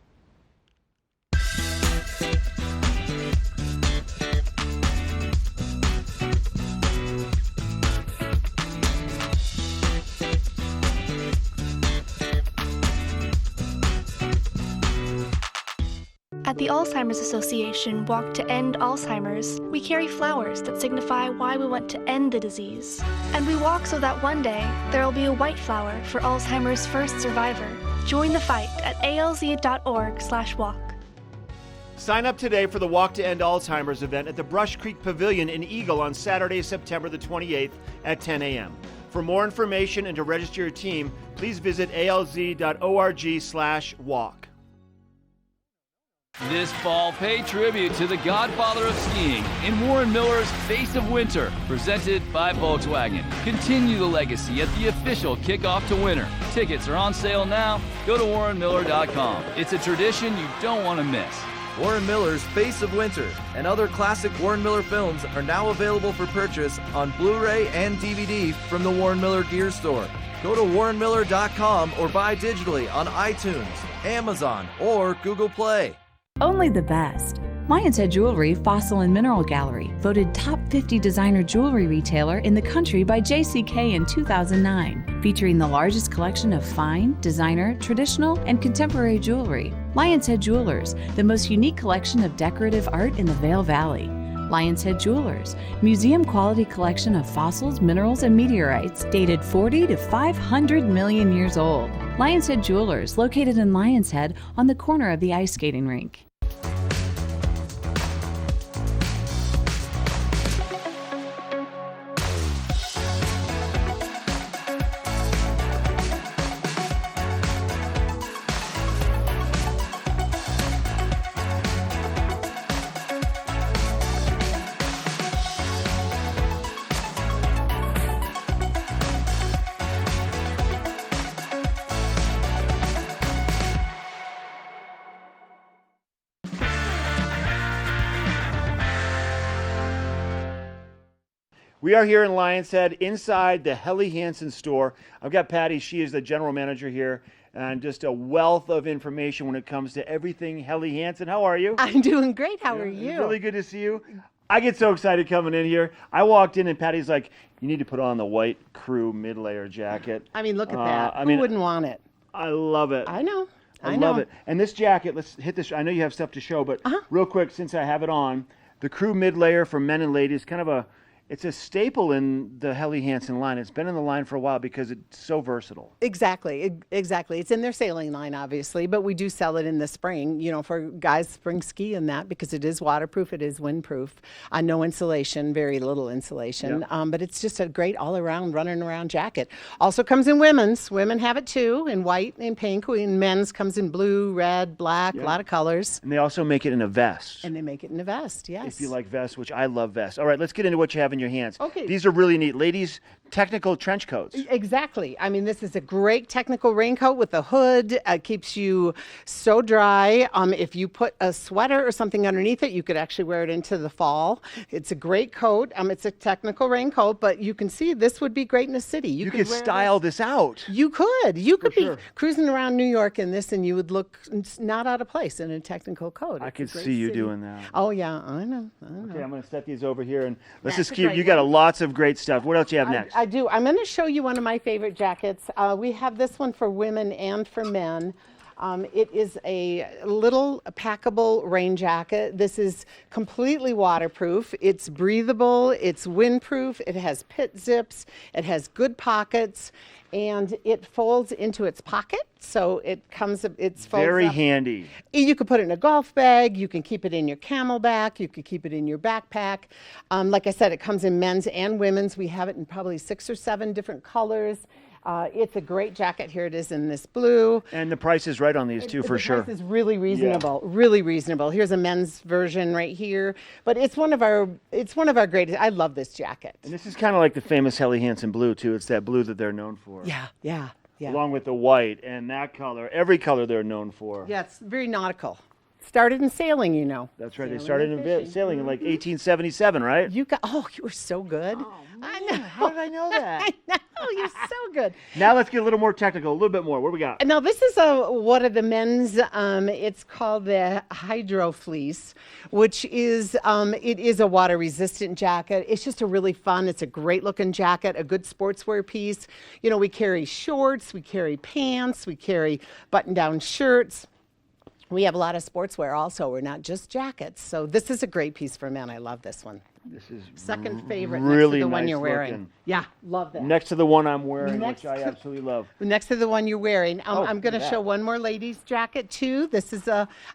At the Alzheimer's Association Walk to End Alzheimer's, we carry flowers that signify why we want to end the disease. And we walk so that one day there will be a white flower for Alzheimer's first survivor. Join the fight at alz.org/walk. Sign up today for the Walk to End Alzheimer's event at the Brush Creek Pavilion in Eagle on Saturday, September the 28th at 10 a.m. For more information and to register your team, please visit alz.org/walk. This fall, pay tribute to the godfather of skiing in Warren Miller's Face of Winter, presented by Volkswagen. Continue the legacy at the official kickoff to winter. Tickets are on sale now. Go to warrenmiller.com. It's a tradition you don't want to miss. Warren Miller's Face of Winter and other classic Warren Miller films are now available for purchase on Blu-ray and DVD from the Warren Miller Gear Store. Go to warrenmiller.com or buy digitally on iTunes, Amazon, or Google Play. Only the best. Lion's Head Jewelry Fossil and Mineral Gallery, voted top 50 designer jewelry retailer in the country by JCK in 2009, featuring the largest collection of fine, designer, traditional, and contemporary jewelry. Lion's Head Jewelers, the most unique collection of decorative art in the Vail Valley. Lion's Head Jewelers, museum quality collection of fossils, minerals, and meteorites dated 40 to 500 million years old. Lion's Head Jewelers, located in Lion's Head on the corner of the ice skating rink. We are here in Lion's Head inside the Helly Hansen store. I've got Patty. She is the general manager here and just a wealth of information when it comes to everything Helly Hansen. How are you? I'm doing great. How are you? Really good to see you. I get so excited coming in here. I walked in and Patty's like, you need to put on the white crew mid-layer jacket. I mean, look at that. Who wouldn't want it? I love it. I know. I love it. And this jacket, let's hit this. I know you have stuff to show, but real quick, since I have it on, the crew mid-layer for men and ladies, kind of it's a staple in the Helly Hansen line. It's been in the line for a while because it's so versatile. Exactly. It's in their sailing line, obviously, but we do sell it in the spring, for guys spring ski and that, because it is waterproof, it is windproof, no insulation, very little insulation, but it's just a great all-around running around jacket. Also comes in women's. Women have it too, in white and pink. In men's comes in blue, red, black, a lot of colors. And they also make it in a vest. And they make it in a vest, yes. If you like vests, which I love vests. All right, let's get into what you have in your hands. Okay. These are really neat. Ladies, technical trench coats. Exactly. I mean, this is a great technical raincoat with a hood. It keeps you so dry. If you put a sweater or something underneath it, you could actually wear it into the fall. It's a great coat. It's a technical raincoat, but you can see this would be great in a city. You could style this out. You could. You could be cruising around New York in this, and you would look not out of place in a technical coat. I could see you doing that. Oh, yeah. I know. Okay, I'm going to set these over here, and let's just keep. You got lots of great stuff. What else do you have next? I do. I'm going to show you one of my favorite jackets. We have this one for women and for men. It is a little packable rain jacket. This is completely waterproof. It's breathable. It's windproof. It has pit zips. It has good pockets. And it folds into its pocket, so it folds very up. handy. You could put it in a golf bag. You can keep it in your camelback. You could keep it in your backpack. Like I said, it comes in men's and women's. We have it in probably 6 or 7 different colors. It's a great jacket. Here it is in this blue. And the price is right on these too, for sure. The price is really reasonable, really reasonable. Here's a men's version right here, but it's one of our greatest. I love this jacket. And this is kind of like the famous Helly Hansen blue too. It's that blue that they're known for. Yeah. Along with the white and that color, every color they're known for. Yeah, it's very nautical. Started in sailing, That's right. They started in sailing in like 1877, right? You were so good. Oh, I know. How did I know that? I know. You're so good. Now let's get a little more technical, a little bit more. What do we got? Now this is one of the men's. It's called the Hydro Fleece, which is it is a water resistant jacket. It's just a really fun. It's a great looking jacket, a good sportswear piece. We carry shorts, we carry pants, we carry button down shirts. We have a lot of sportswear also. We're not just jackets. So this is a great piece for men. I love this one. This is second favorite really next to the one nice you're wearing. looking. Yeah, love that. Next to the one I'm wearing, Next which I to- absolutely love. Next to the one you're wearing. Oh, I'm going to look at show that. one more ladies jacket too. This is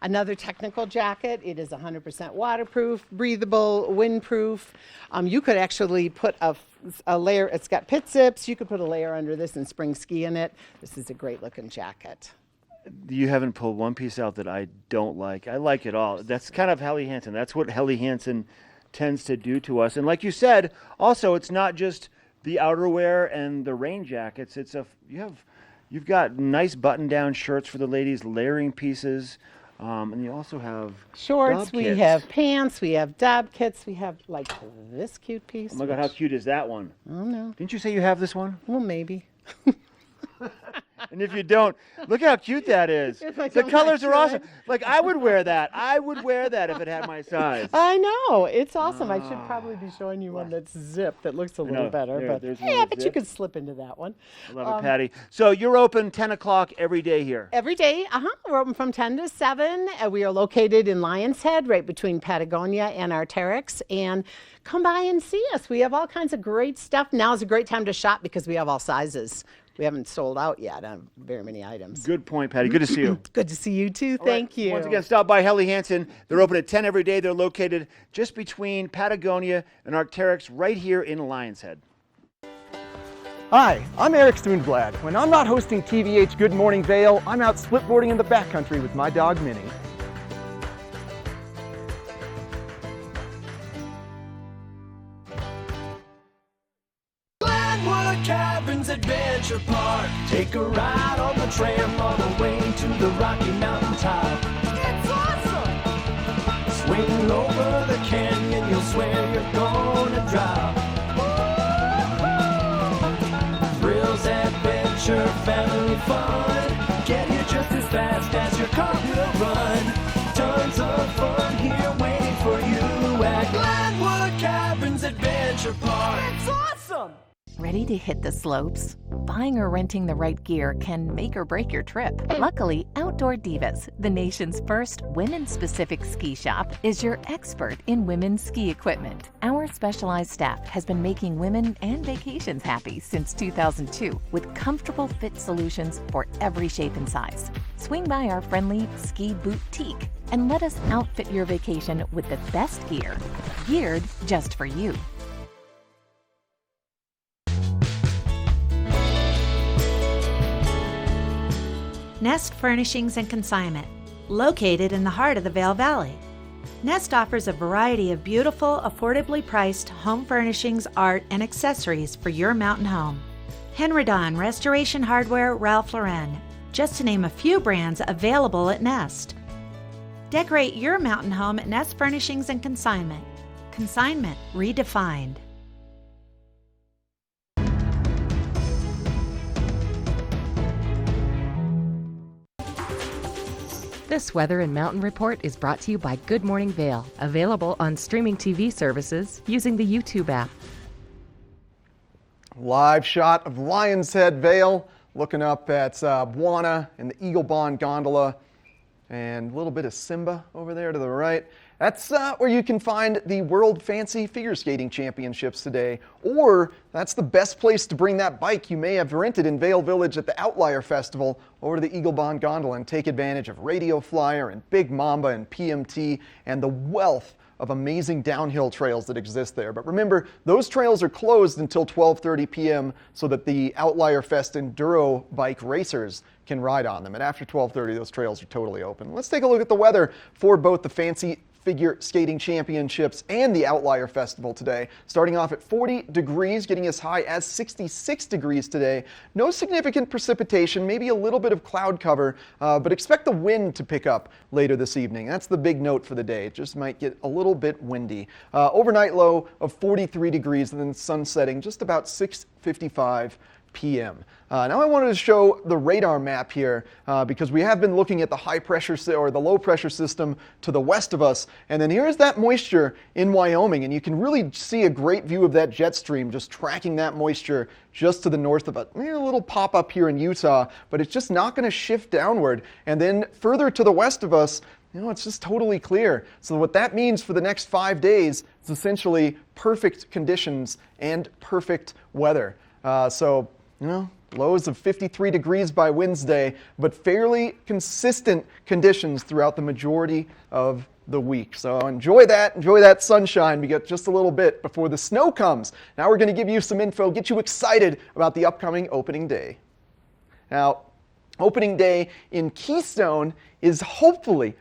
another technical jacket. It is 100% waterproof, breathable, windproof. You could actually put a layer. It's got pit zips. You could put a layer under this and spring ski in it. This is a great looking jacket. You haven't pulled one piece out that I don't like. I like it all. That's kind of Helly Hansen. That's what Helly Hansen tends to do to us. And like you said, also it's not just the outerwear and the rain jackets. It's you've got nice button-down shirts for the ladies, layering pieces, and you also have Shorts. dub We kits. have pants. We have dab kits. We have like this cute piece. Oh my God, how cute is that one? Oh no. Didn't you say you have this one? Well, maybe. And if you don't, look how cute that is. If I The don't, colors I are awesome. should. Like I would wear that. I would wear that if it had my size. I know. It's awesome. I should probably be showing you one that's zipped that looks a little know. better. But There's one yeah, that's but you zipped. could slip into that one. I love it, Patty. So you're open 10 o'clock every day here. Every day, we're open from 10 to 7. We are located in Lion's Head, right between Patagonia and Arc'teryx. And come by and see us. We have all kinds of great stuff. Now is a great time to shop because we have all sizes. We haven't sold out yet on very many items. Good point, Patty. Good to see you. Good to see you too. All right. Thank you. Once again, stop by Helly Hansen. They're open at 10 every day. They're located just between Patagonia and Arc'teryx right here in Lion's Head. Hi, I'm Eric Stoonblad. When I'm not hosting TV8's Good Morning Vale, I'm out splitboarding in the backcountry with my dog Minnie. Glenwood Caverns Adventure Park. Take a ride on the tram all the way to the Rocky Mountain top. It's awesome! Swing over the canyon, you'll swear you're gonna drop. Thrills, adventure, family fun. Get here just as fast as your car will run. Tons of fun here waiting for you at Glenwood Caverns Adventure Park. It's awesome! Ready to hit the slopes? Buying or renting the right gear can make or break your trip. Luckily, Outdoor Divas, the nation's first women-specific ski shop, is your expert in women's ski equipment. Our specialized staff has been making women and vacations happy since 2002 with comfortable fit solutions for every shape and size. Swing by our friendly ski boutique and let us outfit your vacation with the best gear, geared just for you. Nest Furnishings and Consignment, located in the heart of the Vail Valley. Nest offers a variety of beautiful, affordably priced home furnishings, art, and accessories for your mountain home. Henredon, Restoration Hardware, Ralph Lauren, just to name a few brands available at Nest. Decorate your mountain home at Nest Furnishings and Consignment. Consignment redefined. This weather and mountain report is brought to you by Good Morning Vale, available on streaming TV services using the YouTube app. Live shot of Lion's Head Vale, looking up at Buana and the Eagle Bond Gondola, and a little bit of Simba over there to the right. That's where you can find the World Fancy Figure Skating Championships today. Or that's the best place to bring that bike you may have rented in Vail Village at the Outlier Festival over to the Eagle Bond Gondola and take advantage of Radio Flyer and Big Mamba and PMT and the wealth of amazing downhill trails that exist there. But remember, those trails are closed until 12:30 p.m. so that the Outlier Fest Enduro bike racers can ride on them. And after 12:30, those trails are totally open. Let's take a look at the weather for both the Fancy Figure Skating Championships and the Outlier Festival today. Starting off at 40 degrees, getting as high as 66 degrees today. No significant precipitation, maybe a little bit of cloud cover, but expect the wind to pick up later this evening. That's the big note for the day. It just might get a little bit windy. Overnight low of 43 degrees and then sun setting just about 6:55 p.m. Now I wanted to show the radar map here because we have been looking at the high pressure or the low pressure system to the west of us, and then here's that moisture in Wyoming, and you can really see a great view of that jet stream just tracking that moisture just to the north of it. Maybe a little pop up here in Utah, but it's just not going to shift downward. And then further to the west of us, it's just totally clear. So what that means for the next 5 days is essentially perfect conditions and perfect weather. Lows of 53 degrees by Wednesday, but fairly consistent conditions throughout the majority of the week. So enjoy that sunshine. We got just a little bit before the snow comes. Now we're going to give you some info, get you excited about the upcoming opening day. Now, opening day in Keystone is hopefully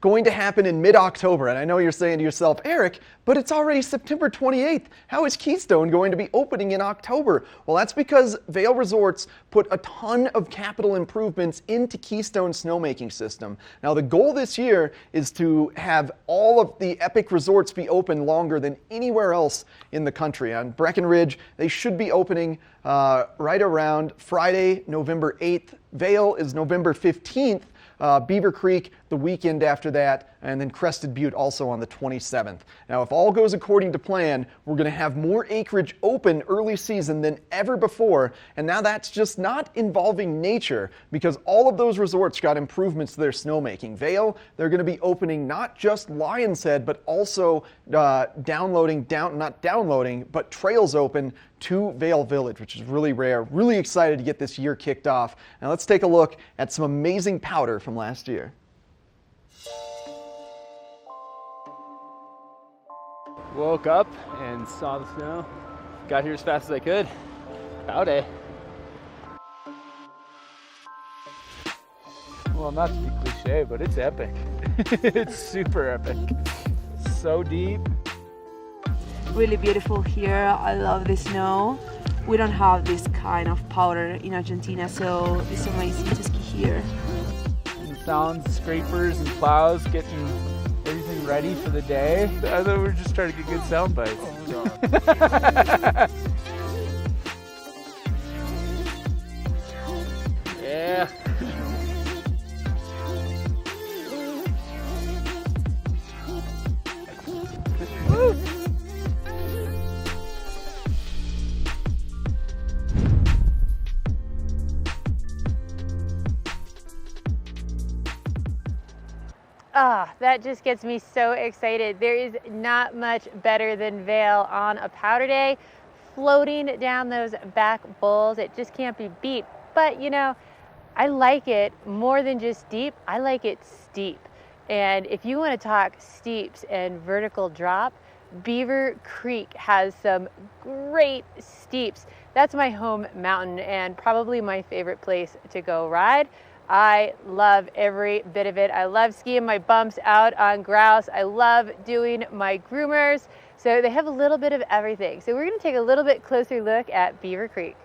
going to happen in mid-October. And I know you're saying to yourself, Eric, but it's already September 28th. How is Keystone going to be opening in October? Well, that's because Vail Resorts put a ton of capital improvements into Keystone's snowmaking system. Now, the goal this year is to have all of the Epic resorts be open longer than anywhere else in the country. On Breckenridge, they should be opening right around Friday, November 8th. Vail is November 15th. Beaver Creek the weekend after that, and then Crested Butte also on the 27th. Now, if all goes according to plan, we're going to have more acreage open early season than ever before, and now that's just not involving nature, because all of those resorts got improvements to their snowmaking. Vail, they're going to be opening not just Lion's Head, but also trails open to Vail Village, which is really rare. Really excited to get this year kicked off. Now let's take a look at some amazing powder from last year. Woke up and saw the snow. Got here as fast as I could. Howdy. Well, not to be cliche, but it's epic. It's super epic. So deep. Really beautiful here. I love the snow. We don't have this kind of powder in Argentina, so it's amazing to ski here. We found scrapers and plows getting everything ready for the day. I thought we were just trying to get good sound bites. Yeah. Woo. That just gets me so excited. There is not much better than Vail on a powder day. Floating down those back bowls, it just can't be beat. But I like it more than just deep, I like it steep. And if you want to talk steeps and vertical drop, Beaver Creek has some great steeps. That's my home mountain and probably my favorite place to go ride. I love every bit of it. I love skiing my bumps out on grouse. I love doing my groomers. So they have a little bit of everything. So we're going to take a little bit closer look at Beaver Creek.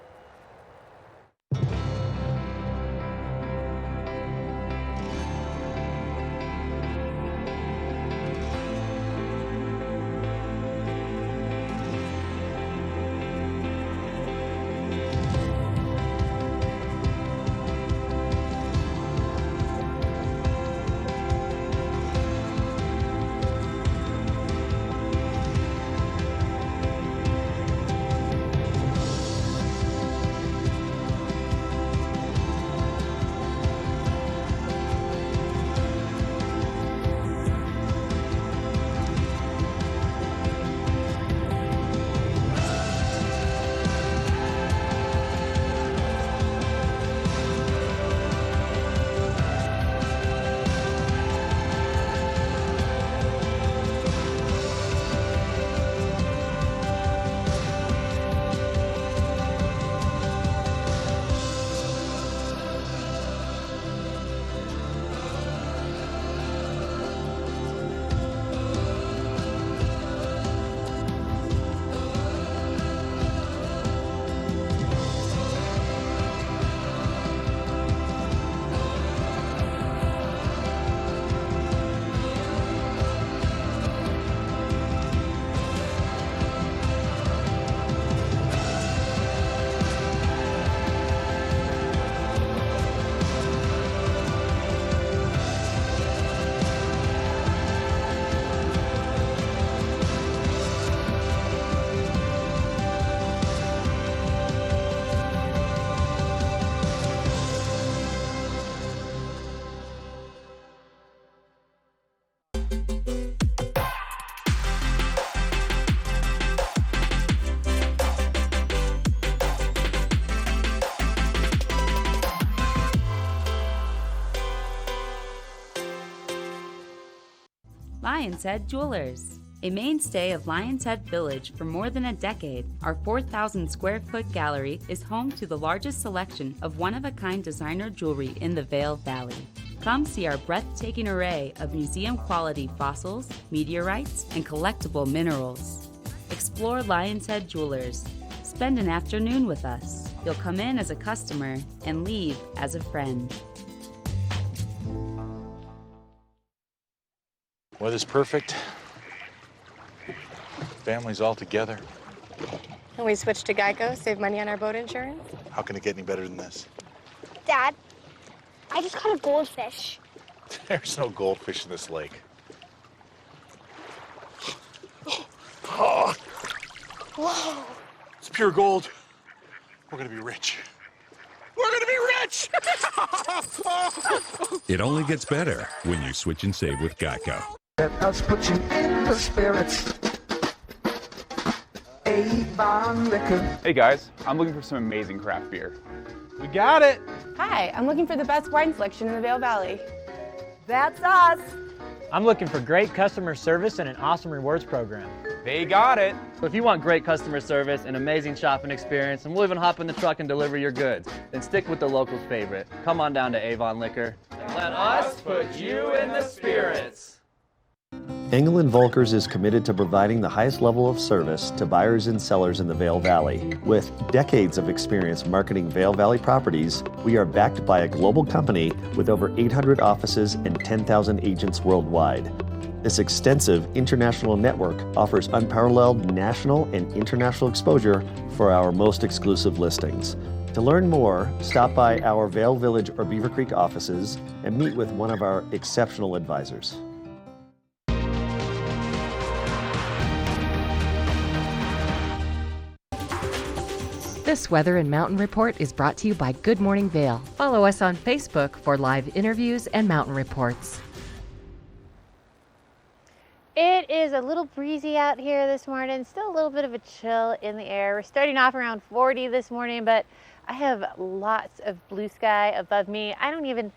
Lion's Head Jewelers. A mainstay of Lion's Head Village for more than a decade, our 4,000 square foot gallery is home to the largest selection of one-of-a-kind designer jewelry in the Vail Valley. Come see our breathtaking array of museum-quality fossils, meteorites, and collectible minerals. Explore Lion's Head Jewelers. Spend an afternoon with us. You'll come in as a customer and leave as a friend. Weather's perfect. Family's all together. And we switched to Geico, save money on our boat insurance. How can it get any better than this? Dad, I just caught a goldfish. There's no goldfish in this lake. Oh, Whoa. it's pure gold. We're gonna be rich. We're gonna be rich! It only gets better when you switch and save with Geico. Let us put you in the spirits. Avon Liquor. Hey guys, I'm looking for some amazing craft beer. We got it. Hi, I'm looking for the best wine selection in the Vail Valley. That's us. I'm looking for great customer service and an awesome rewards program. They got it. So if you want great customer service, an amazing shopping experience, and we'll even hop in the truck and deliver your goods, then stick with the locals' favorite. Come on down to Avon Liquor. Let us put you in the spirits. Engel & Volkers is committed to providing the highest level of service to buyers and sellers in the Vail Valley. With decades of experience marketing Vail Valley properties, we are backed by a global company with over 800 offices and 10,000 agents worldwide. This extensive international network offers unparalleled national and international exposure for our most exclusive listings. To learn more, stop by our Vail Village or Beaver Creek offices and meet with one of our exceptional advisors. This Weather and Mountain Report is brought to you by Good Morning Vail. Follow us on Facebook for live interviews and mountain reports. It is a little breezy out here this morning, still a little bit of a chill in the air. We're starting off around 40 this morning, but I have lots of blue sky above me. I don't even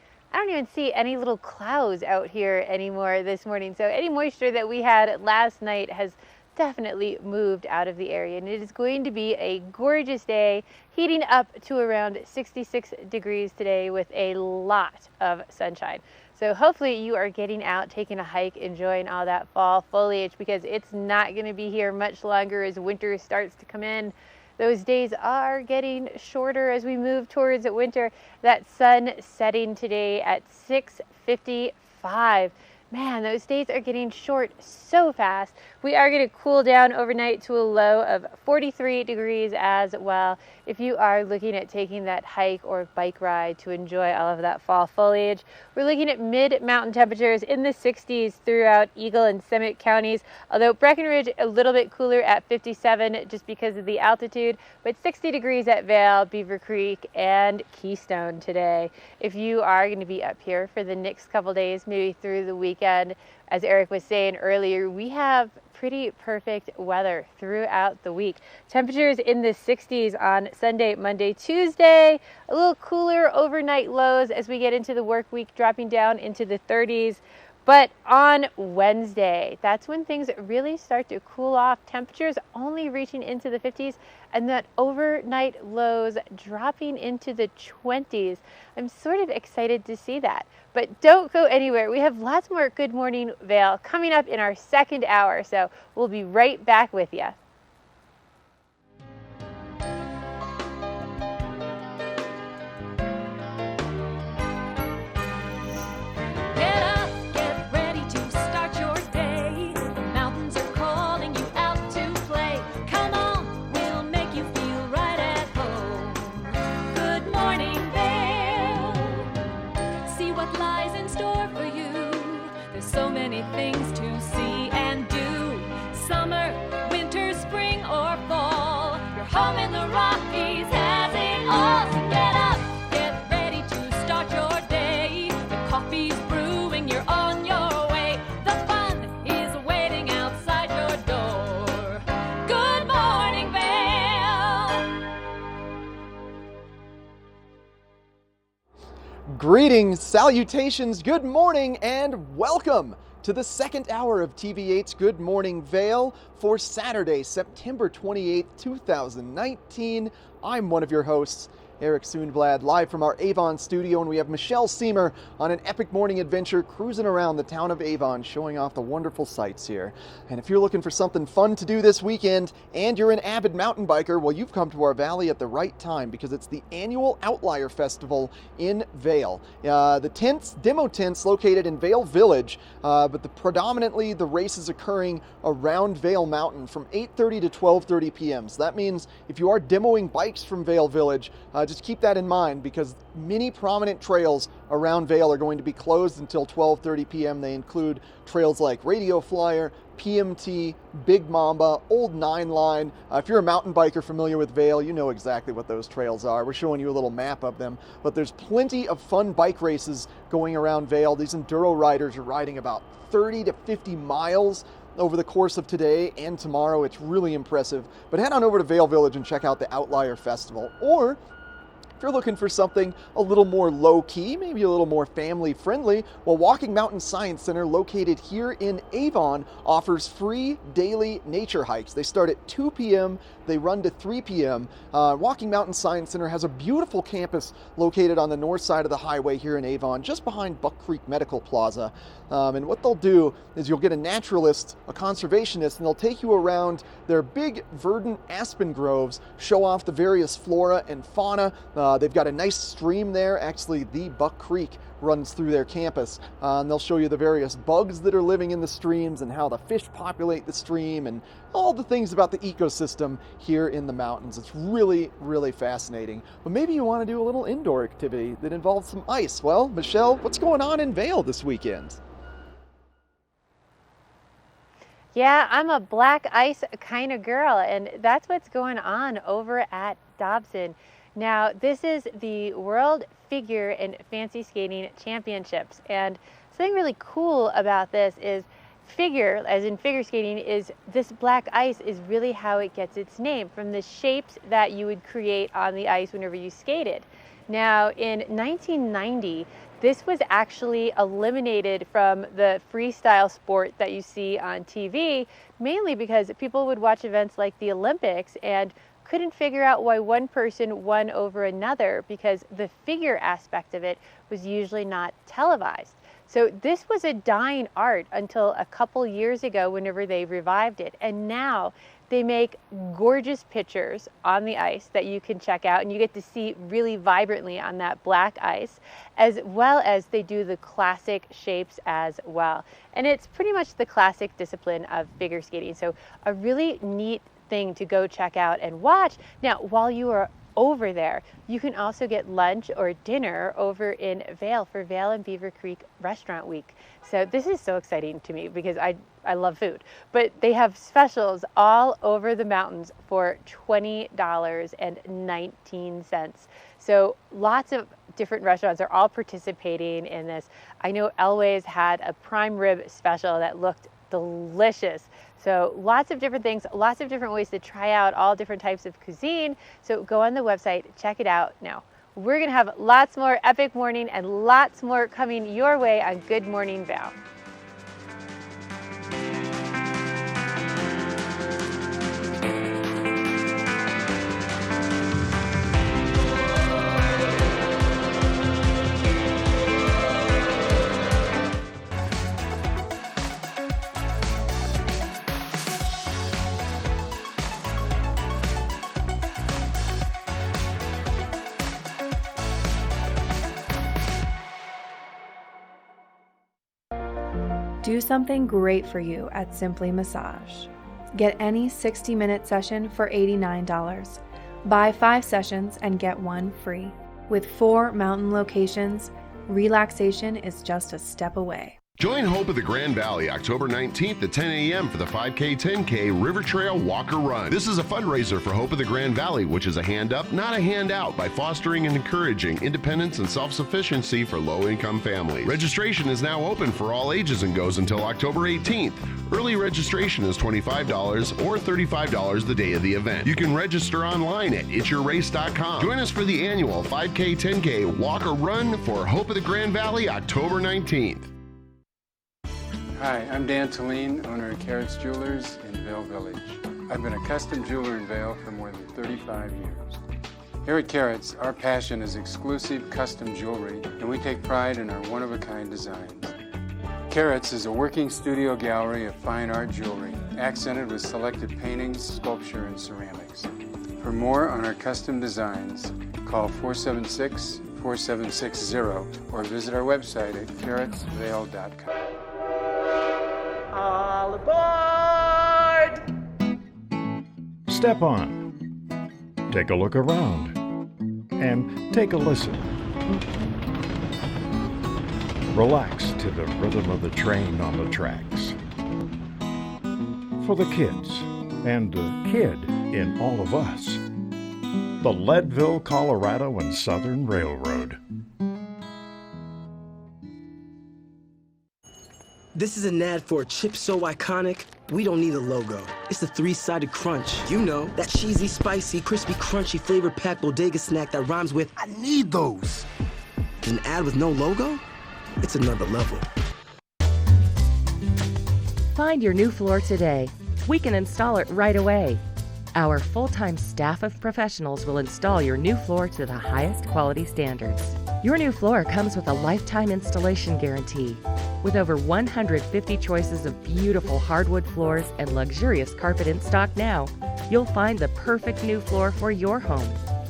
see any little clouds out here anymore this morning. So any moisture that we had last night has definitely moved out of the area, and it is going to be a gorgeous day, heating up to around 66 degrees today with a lot of sunshine. So hopefully you are getting out, taking a hike, enjoying all that fall foliage, because it's not going to be here much longer as winter starts to come in. Those days are getting shorter as we move towards winter. That sun setting today at 6:55. Man, those days are getting short so fast. We are going to cool down overnight to a low of 43 degrees as well. If you are looking at taking that hike or bike ride to enjoy all of that fall foliage, we're looking at mid-mountain temperatures in the 60s throughout Eagle and Summit counties, although Breckenridge a little bit cooler at 57 just because of the altitude, but 60 degrees at Vail, Beaver Creek, and Keystone today. If you are going to be up here for the next couple days, maybe through the weekend, as Eric was saying earlier, we have pretty perfect weather throughout the week. Temperatures in the 60s on Sunday, Monday, Tuesday, a little cooler overnight lows as we get into the work week, dropping down into the 30s. But on Wednesday, that's when things really start to cool off. Temperatures only reaching into the 50s and that overnight lows dropping into the 20s. I'm sort of excited to see that. But don't go anywhere. We have lots more Good Morning Vail coming up in our second hour, so we'll be right back with you. Things to see and do. Summer, winter, spring, or fall. Your home in the Rockies has it all. So get up, get ready to start your day. The coffee's brewing, you're on your way. The fun is waiting outside your door. Good morning, Vail. Greetings, salutations, good morning, and welcome to to the second hour of TV8's Good Morning Vail for Saturday, September 28th, 2019. I'm one of your hosts, Eric Soonblad, live from our Avon studio, and we have Michelle Seymour on an epic morning adventure cruising around the town of Avon, showing off the wonderful sights here. And if you're looking for something fun to do this weekend and you're an avid mountain biker, well, you've come to our valley at the right time because it's the annual Outlier Festival in Vail. The demo tents located in Vail Village, but predominantly the race is occurring around Vail Mountain from 8:30 to 12:30 p.m. So that means if you are demoing bikes from Vail Village, just keep that in mind because many prominent trails around Vail are going to be closed until 12:30 p.m. They include trails like Radio Flyer, PMT, Big Mamba, Old Nine Line. If you're a mountain biker familiar with Vail, you know exactly what those trails are. We're showing you a little map of them, but there's plenty of fun bike races going around Vail. These enduro riders are riding about 30 to 50 miles over the course of today and tomorrow. It's really impressive. But head on over to Vail Village and check out the Outlier Festival. Or if you're looking for something a little more low-key, maybe a little more family-friendly, well, Walking Mountain Science Center, located here in Avon, offers free daily nature hikes. They start at 2 p.m., they run to 3 p.m. Walking Mountain Science Center has a beautiful campus located on the north side of the highway here in Avon, just behind Buck Creek Medical Plaza. And what they'll do is you'll get a naturalist, a conservationist, and they'll take you around their big verdant aspen groves, show off the various flora and fauna. They've got a nice stream there. Actually, the Buck Creek runs through their campus. And they'll show you the various bugs that are living in the streams and how the fish populate the stream and all the things about the ecosystem here in the mountains. It's really, really fascinating. But maybe you want to do a little indoor activity that involves some ice. Well, Michelle, what's going on in Vail this weekend? Yeah, I'm a black ice kind of girl, and that's what's going on over at Dobson. Now, this is the World Figure and Fancy Skating Championships, and something really cool about this is figure, as in figure skating, is this black ice is really how it gets its name, from the shapes that you would create on the ice whenever you skated. Now, in 1990, this was actually eliminated from the freestyle sport that you see on TV, mainly because people would watch events like the Olympics and couldn't figure out why one person won over another because the figure aspect of it was usually not televised. So this was a dying art until a couple years ago whenever they revived it. And now they make gorgeous pictures on the ice that you can check out and you get to see really vibrantly on that black ice, as well as they do the classic shapes as well. And it's pretty much the classic discipline of figure skating. So a really neat thing to go check out and watch. Now, while you are over there, you can also get lunch or dinner over in Vail for Vail and Beaver Creek Restaurant Week. So this is so exciting to me because I love food, but they have specials all over the mountains for $20.19. So lots of different restaurants are all participating in this. I know Elway's had a prime rib special that looked delicious. So lots of different things, lots of different ways to try out all different types of cuisine. So go on the website, check it out. Now, we're gonna have lots more epic morning and lots more coming your way on Good Morning Vail. Do something great for you at Simply Massage. Get any 60-minute session for $89. Buy 5 sessions and get 1 free. With 4 mountain locations, relaxation is just a step away. Join Hope of the Grand Valley October 19th at 10 a.m. for the 5K 10K River Trail Walk or Run. This is a fundraiser for Hope of the Grand Valley, which is a hand up, not a handout, by fostering and encouraging independence and self-sufficiency for low-income families. Registration is now open for all ages and goes until October 18th. Early registration is $25 or $35 the day of the event. You can register online at itsyourrace.com. Join us for the annual 5K 10K Walk or Run for Hope of the Grand Valley October 19th. Hi, I'm Dan Talene, owner of Carrots Jewelers in Vail Village. I've been a custom jeweler in Vail for more than 35 years. Here at Carrots, our passion is exclusive custom jewelry, and we take pride in our one-of-a-kind designs. Carrots is a working studio gallery of fine art jewelry, accented with selected paintings, sculpture, and ceramics. For more on our custom designs, call 476-4760 or visit our website at carrotsvail.com. All aboard! Step on. Take a look around. And take a listen. Relax to the rhythm of the train on the tracks. For the kids, and the kid in all of us, the Leadville, Colorado and Southern Railroad. This is an ad for a chip so iconic, we don't need a logo. It's the three-sided crunch. You know, that cheesy, spicy, crispy, crunchy, flavor-packed bodega snack that rhymes with, I need those. An ad with no logo? It's another level. Find your new floor today. We can install it right away. Our full-time staff of professionals will install your new floor to the highest quality standards. Your new floor comes with a lifetime installation guarantee. With over 150 choices of beautiful hardwood floors and luxurious carpet in stock now, you'll find the perfect new floor for your home.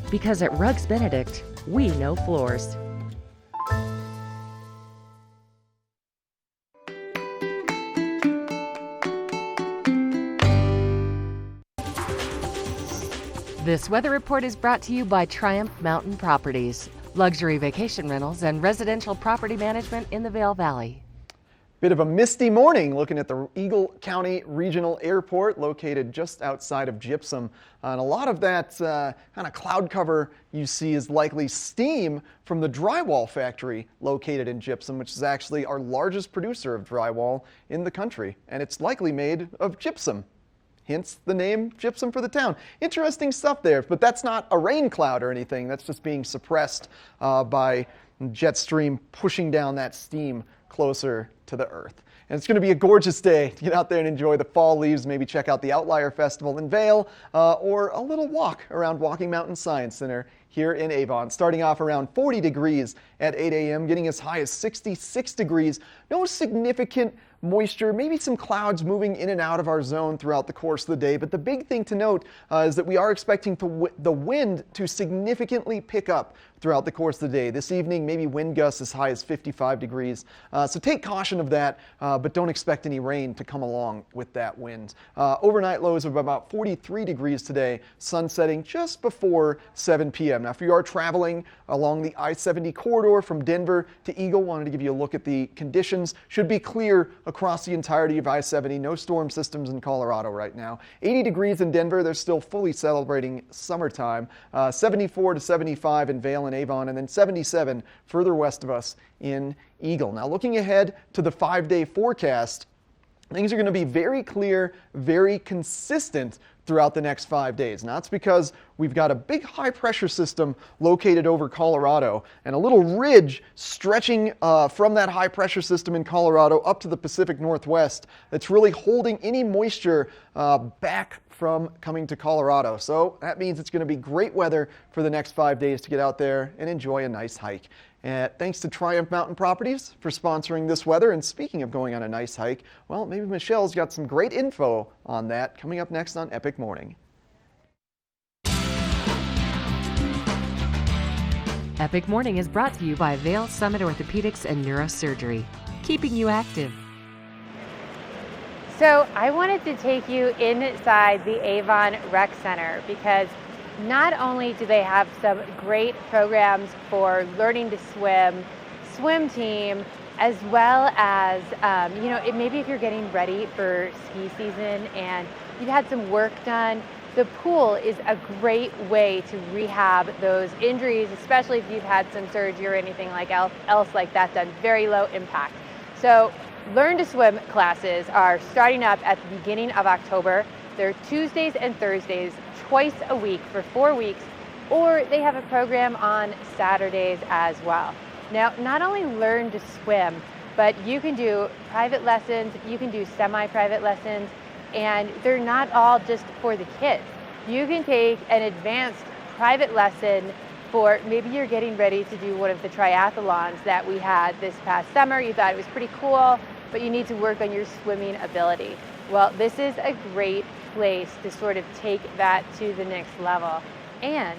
Because at Rugs Benedict, we know floors. This weather report is brought to you by Triumph Mountain Properties, luxury vacation rentals and residential property management in the Vail Valley. Bit of a misty morning looking at the Eagle County Regional Airport located just outside of Gypsum. And a lot of that kind of cloud cover you see is likely steam from the drywall factory located in Gypsum, which is actually our largest producer of drywall in the country. And it's likely made of gypsum. Hence the name Gypsum for the town. Interesting stuff there, but that's not a rain cloud or anything. That's just being suppressed by jet stream pushing down that steam closer to the earth. And it's going to be a gorgeous day to get out there and enjoy the fall leaves, maybe check out the Outlier Festival in Vail, or a little walk around Walking Mountain Science Center here in Avon. Starting off around 40 degrees at 8 a.m., getting as high as 66 degrees. No significant moisture, maybe some clouds moving in and out of our zone throughout the course of the day. But the big thing to note is that we are expecting the wind to significantly pick up throughout the course of the day. This evening, maybe wind gusts as high as 55 degrees. So take caution of that, but don't expect any rain to come along with that wind. Overnight lows of about 43 degrees today, sun setting just before 7 p.m. Now, if you are traveling along the I-70 corridor from Denver to Eagle, wanted to give you a look at the conditions. Should be clear across the entirety of I-70. No storm systems in Colorado right now. 80 degrees in Denver. They're still fully celebrating summertime. 74 to 75 in Vail and Avon, and then 77 further west of us in Eagle. Now, looking ahead to the 5-day forecast, things are going to be very clear, very consistent throughout the next 5 days. Now, that's because we've got a big high pressure system located over Colorado and a little ridge stretching from that high pressure system in Colorado up to the Pacific Northwest that's really holding any moisture back from coming to Colorado. So that means it's going to be great weather for the next 5 days to get out there and enjoy a nice hike. Thanks to Triumph Mountain Properties for sponsoring this weather. And speaking of going on a nice hike, well, maybe Michelle's got some great info on that coming up next on Epic Morning. Epic Morning is brought to you by Vail Summit Orthopedics and Neurosurgery, keeping you active. So I wanted to take you inside the Avon Rec Center because not only do they have some great programs for learning to swim, swim team, as well as, maybe if you're getting ready for ski season and you've had some work done, the pool is a great way to rehab those injuries, especially if you've had some surgery or anything else like that done. Very low impact. So Learn to Swim classes are starting up at the beginning of October. They're Tuesdays and Thursdays, twice a week for 4 weeks, or they have a program on Saturdays as well. Now, not only learn to swim, but you can do private lessons, you can do semi-private lessons, and they're not all just for the kids. You can take an advanced private lesson for maybe you're getting ready to do one of the triathlons that we had this past summer. You thought it was pretty cool, but you need to work on your swimming ability. Well, this is a great place to sort of take that to the next level. And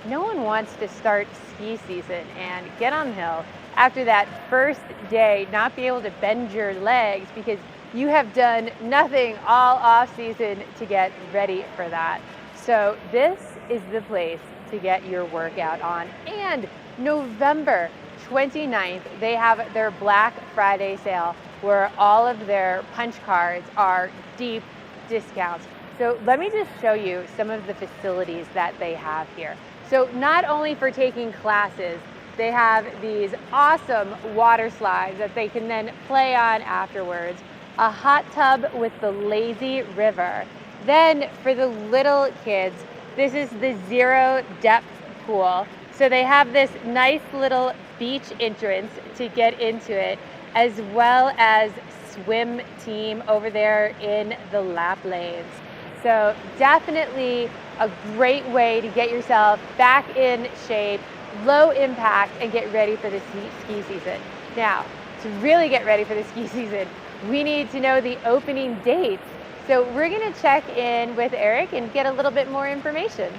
no one wants to start ski season and get on the hill after that first day, not be able to bend your legs because you have done nothing all off season to get ready for that. So this is the place to get your workout on. And November 29th, they have their Black Friday sale where all of their punch cards are deep discounts. So let me just show you some of the facilities that they have here. So not only for taking classes, they have these awesome water slides that they can then play on afterwards, a hot tub with the lazy river. Then for the little kids, this is the zero depth pool. So they have this nice little beach entrance to get into it, as well as swim team over there in the lap lanes. So definitely a great way to get yourself back in shape, low impact, and get ready for the ski season. Now, to really get ready for the ski season, we need to know the opening dates. So we're gonna check in with Eric and get a little bit more information.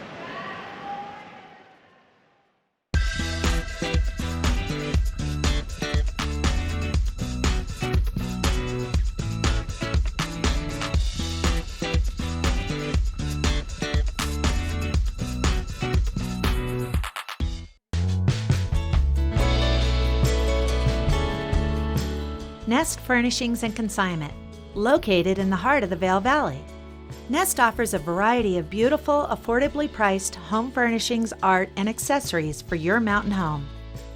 Nest Furnishings and Consignment, located in the heart of the Vail Valley. Nest offers a variety of beautiful, affordably priced home furnishings, art, and accessories for your mountain home.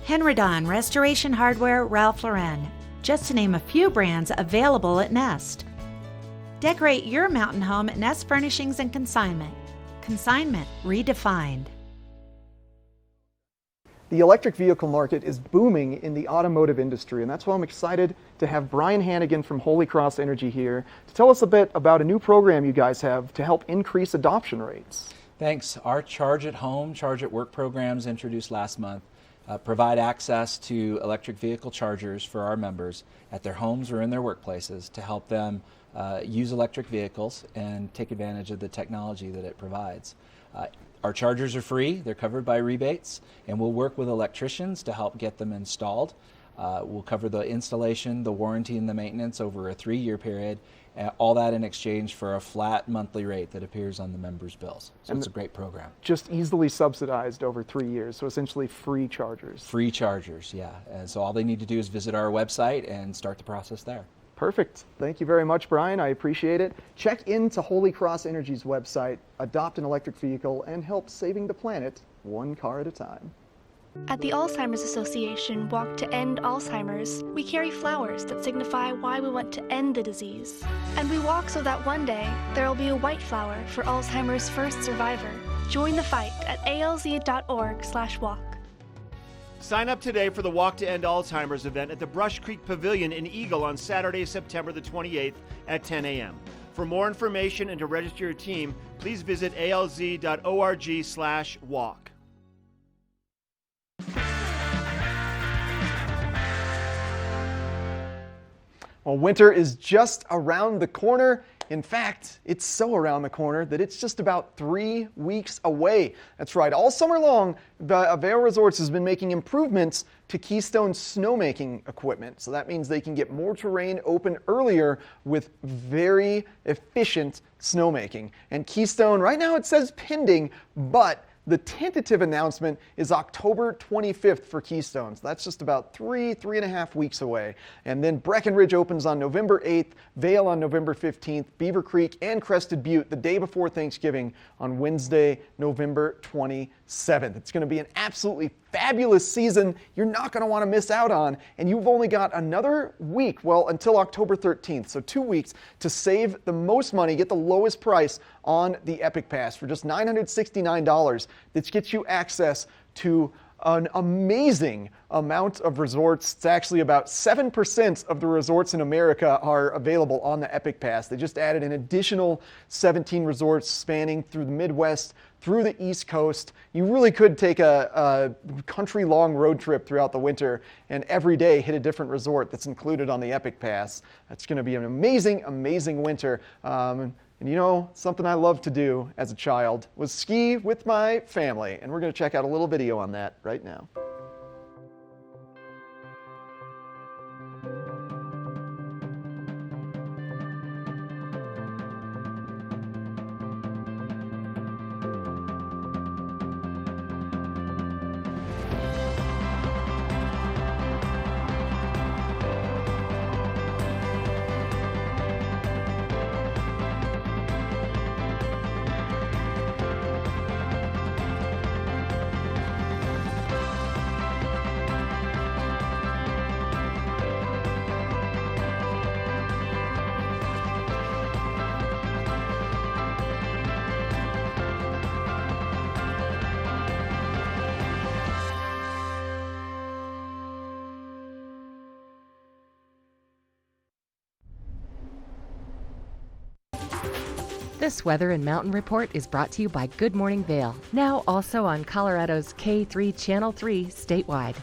Henridan, Restoration Hardware, Ralph Lauren, just to name a few brands available at Nest. Decorate your mountain home at Nest Furnishings and Consignment. Consignment redefined. The electric vehicle market is booming in the automotive industry, and that's why I'm excited to have Brian Hannigan from Holy Cross Energy here to tell us a bit about a new program you guys have to help increase adoption rates. Thanks. Our Charge at Home, Charge at Work programs introduced last month provide access to electric vehicle chargers for our members at their homes or in their workplaces to help them use electric vehicles and take advantage of the technology that it provides. Our chargers are free, they're covered by rebates, and we'll work with electricians to help get them installed. We'll cover the installation, the warranty, and the maintenance over a 3-year period, all that in exchange for a flat monthly rate that appears on the members' bills. So it's a great program. Just easily subsidized over 3 years, so essentially free chargers. Free chargers, yeah. And so all they need to do is visit our website and start the process there. Perfect. Thank you very much, Brian. I appreciate it. Check into Holy Cross Energy's website, adopt an electric vehicle, and help saving the planet one car at a time. At the Alzheimer's Association Walk to End Alzheimer's, we carry flowers that signify why we want to end the disease. And we walk so that one day there will be a white flower for Alzheimer's first survivor. Join the fight at alz.org/walk. Sign up today for the Walk to End Alzheimer's event at the Brush Creek Pavilion in Eagle on Saturday, September the 28th at 10 a.m. For more information and to register your team, please visit alz.org/walk. Well, winter is just around the corner. In fact, it's so around the corner that it's just about 3 weeks away. That's right, all summer long, Vail Resorts has been making improvements to Keystone's snowmaking equipment. So that means they can get more terrain open earlier with very efficient snowmaking. And Keystone, right now it says pending, but the tentative announcement is October 25th for Keystone. So that's just about 3.5 weeks away. And then Breckenridge opens on November 8th, Vail on November 15th, Beaver Creek and Crested Butte the day before Thanksgiving on Wednesday, November 27th. It's going to be an absolutely fabulous season you're not going to want to miss out on. And you've only got another week, well, until October 13th. So 2 weeks to save the most money, get the lowest price on the Epic Pass for just $969. This gets you access to an amazing amount of resorts. It's actually about 7% of the resorts in America are available on the Epic Pass. They just added an additional 17 resorts spanning through the Midwest, through the East Coast. You really could take a country-long road trip throughout the winter and every day hit a different resort that's included on the Epic Pass. It's going to be an amazing, amazing winter. And you know, something I loved to do as a child was ski with my family. And we're going to check out a little video on that right now. This weather and mountain report is brought to you by Good Morning Vail, now also on Colorado's K3 Channel 3 statewide.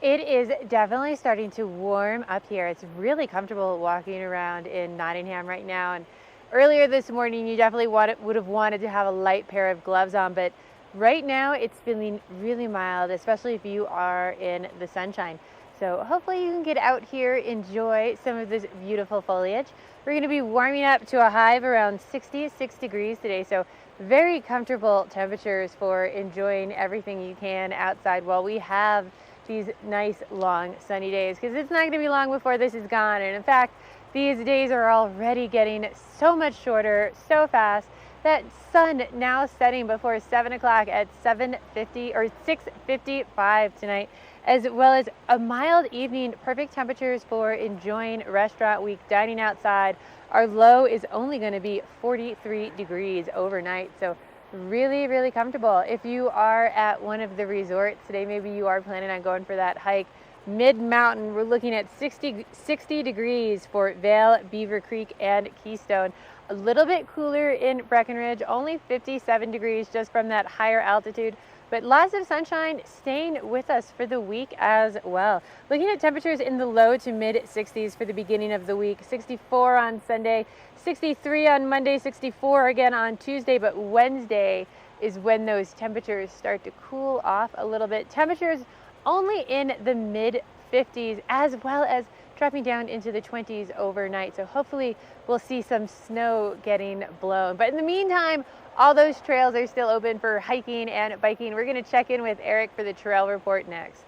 It is definitely starting to warm up here. It's really comfortable walking around in Nottingham right now. And earlier this morning, you definitely would have wanted to have a light pair of gloves on, but right now it's feeling really mild, especially if you are in the sunshine. So hopefully you can get out here, enjoy some of this beautiful foliage. We're going to be warming up to a high of around 66 degrees today, so very comfortable temperatures for enjoying everything you can outside while we have these nice long sunny days, because it's not going to be long before this is gone. And in fact, these days are already getting so much shorter, so fast. That sun now setting before 7 o'clock at 7:50 or 6:55 tonight, as well as a mild evening, perfect temperatures for enjoying restaurant week, dining outside. Our low is only going to be 43 degrees overnight, so really, really comfortable. If you are at one of the resorts today, maybe you are planning on going for that hike mid-mountain, we're looking at 60 degrees for Vail, Beaver Creek, and Keystone. A little bit cooler in Breckenridge, only 57 degrees just from that higher altitude, but lots of sunshine staying with us for the week as well. Looking at temperatures in the low to mid 60s for the beginning of the week, 64 on Sunday, 63 on Monday, 64 again on Tuesday, but Wednesday is when those temperatures start to cool off a little bit. Temperatures only in the mid 50s, as well as dropping down into the 20s overnight. So hopefully we'll see some snow getting blown. But in the meantime, all those trails are still open for hiking and biking. We're going to check in with Eric for the trail report next.